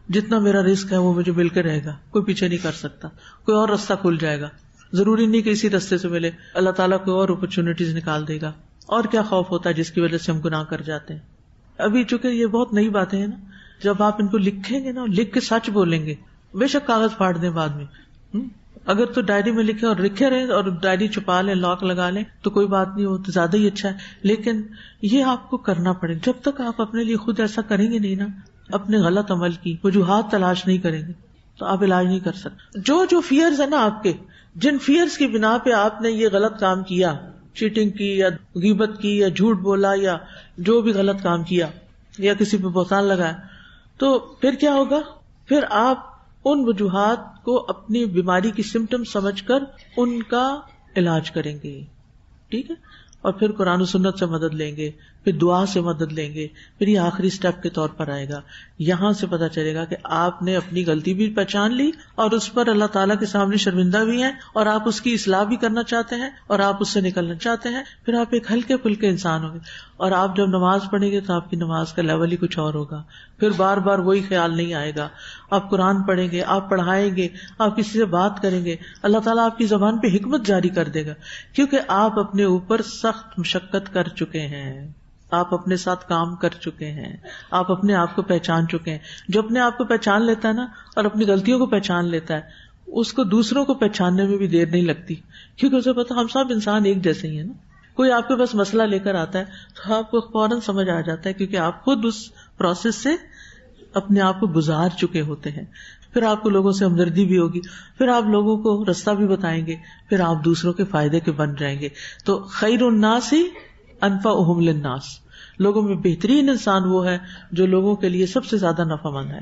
جتنا میرا رزق ہے وہ مجھے مل کے رہے گا، کوئی پیچھے نہیں کر سکتا. کوئی اور راستہ کھل جائے گا، ضروری نہیں کہ اسی راستے سے ملے، اللہ تعالیٰ کوئی اور اپرچونٹیز نکال دے گا. اور کیا خوف ہوتا ہے جس کی وجہ سے ہم گناہ کر جاتے ہیں. ابھی چونکہ یہ بہت نئی باتیں ہیں نا، جب آپ ان کو لکھیں گے نا، لکھ کے سچ بولیں گے، بے شک کاغذ پھاڑ دیں بعد میں، اگر تو ڈائری میں لکھیں اور لکھے رہیں اور ڈائری چھپا لیں، لاک لگا لیں تو کوئی بات نہیں، وہ تو زیادہ ہی اچھا ہے. لیکن یہ آپ کو کرنا پڑے. جب تک آپ اپنے لیے خود ایسا کریں گے نہیں نا، اپنے غلط عمل کی وجوہات تلاش نہیں کریں گے تو آپ علاج نہیں کر سکتے. جو فیئرز ہیں نا آپ کے، جن فیئرز کی بنا پہ آپ نے یہ غلط کام کیا، چیٹنگ کی یا غیبت کی یا جھوٹ بولا یا جو بھی غلط کام کیا یا کسی پہ بہتان لگایا، تو پھر کیا ہوگا؟ پھر آپ ان وجوہات کو اپنی بیماری کی سمٹم سمجھ کر ان کا علاج کریں گے. ٹھیک ہے؟ اور پھر قرآن و سنت سے مدد لیں گے، پھر دعا سے مدد لیں گے. پھر یہ آخری سٹیپ کے طور پر آئے گا. یہاں سے پتا چلے گا کہ آپ نے اپنی غلطی بھی پہچان لی اور اس پر اللہ تعالیٰ کے سامنے شرمندہ بھی ہیں اور آپ اس کی اصلاح بھی کرنا چاہتے ہیں اور آپ اس سے نکلنا چاہتے ہیں. پھر آپ ایک ہلکے پھلکے انسان ہوں گے. اور آپ جب نماز پڑھیں گے تو آپ کی نماز کا لیول ہی کچھ اور ہوگا. پھر بار بار وہی خیال نہیں آئے گا. آپ قرآن پڑھیں گے، آپ پڑھائیں گے، آپ کسی سے بات کریں گے، اللہ تعالیٰ آپ کی زبان پہ حکمت جاری کر دے گا، کیونکہ آپ اپنے اوپر سخت مشقت کر چکے ہیں، آپ اپنے ساتھ کام کر چکے ہیں، آپ اپنے آپ کو پہچان چکے ہیں. جو اپنے آپ کو پہچان لیتا ہے نا اور اپنی غلطیوں کو پہچان لیتا ہے، اس کو دوسروں کو پہچاننے میں بھی دیر نہیں لگتی، کیونکہ اسے پتا ہم سب انسان ایک جیسے ہی ہیں نا. کوئی آپ کے پاس مسئلہ لے کر آتا ہے تو آپ کو فوراً سمجھ آ جاتا ہے، کیونکہ آپ خود اس پروسیس سے اپنے آپ کو گزار چکے ہوتے ہیں. پھر آپ کو لوگوں سے ہمدردی بھی ہوگی، پھر آپ لوگوں کو راستہ بھی بتائیں گے، پھر آپ دوسروں کے فائدے کے بن جائیں گے. تو خیر الناس انفعہم للناس، لوگوں میں بہترین انسان وہ ہے جو لوگوں کے لیے سب سے زیادہ نفع مند ہے.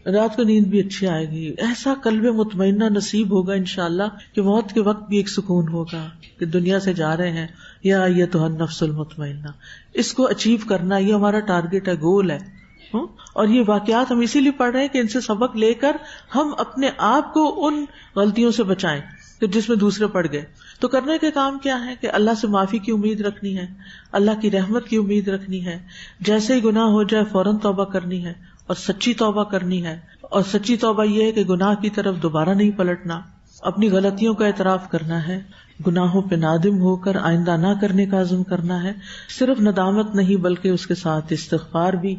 رات کو نیند بھی اچھی آئے گی، ایسا قلب مطمئنہ نصیب ہوگا انشاءاللہ کہ موت کے وقت بھی ایک سکون ہوگا کہ دنیا سے جا رہے ہیں. یا ایتھا النفس المطمئنہ، اس کو اچیو کرنا یہ ہمارا ٹارگٹ ہے، گول ہے. اور یہ واقعات ہم اسی لیے پڑھ رہے ہیں کہ ان سے سبق لے کر ہم اپنے آپ کو ان غلطیوں سے بچائیں کہ جس میں دوسرے پڑ گئے. تو کرنے کے کام کیا ہے کہ اللہ سے معافی کی امید رکھنی ہے، اللہ کی رحمت کی امید رکھنی ہے. جیسے ہی گناہ ہو جائے فوراً توبہ کرنی ہے اور سچی توبہ کرنی ہے. اور سچی توبہ یہ ہے کہ گناہ کی طرف دوبارہ نہیں پلٹنا. اپنی غلطیوں کا اعتراف کرنا ہے، گناہوں پہ نادم ہو کر آئندہ نہ کرنے کا عزم کرنا ہے، صرف ندامت نہیں بلکہ اس کے ساتھ استغفار بھی،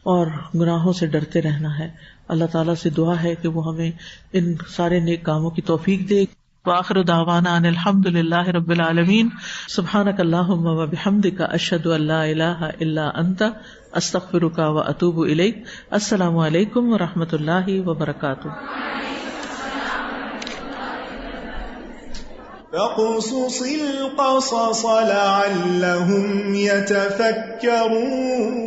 اور گناہوں سے ڈرتے رہنا ہے. اللہ تعالیٰ سے دعا ہے کہ وہ ہمیں ان سارے نیک کاموں کی توفیق دے. وآخر دعوانا ان الحمد للہ رب العالمین. سبحانک اللہم وبحمدک، اشہد ان لا الہ الا انت، استغفرک واتوب الیک. السلام علیکم ورحمۃ اللہ وبرکاتہ. فاقصص القصص لعلهم يتفكرون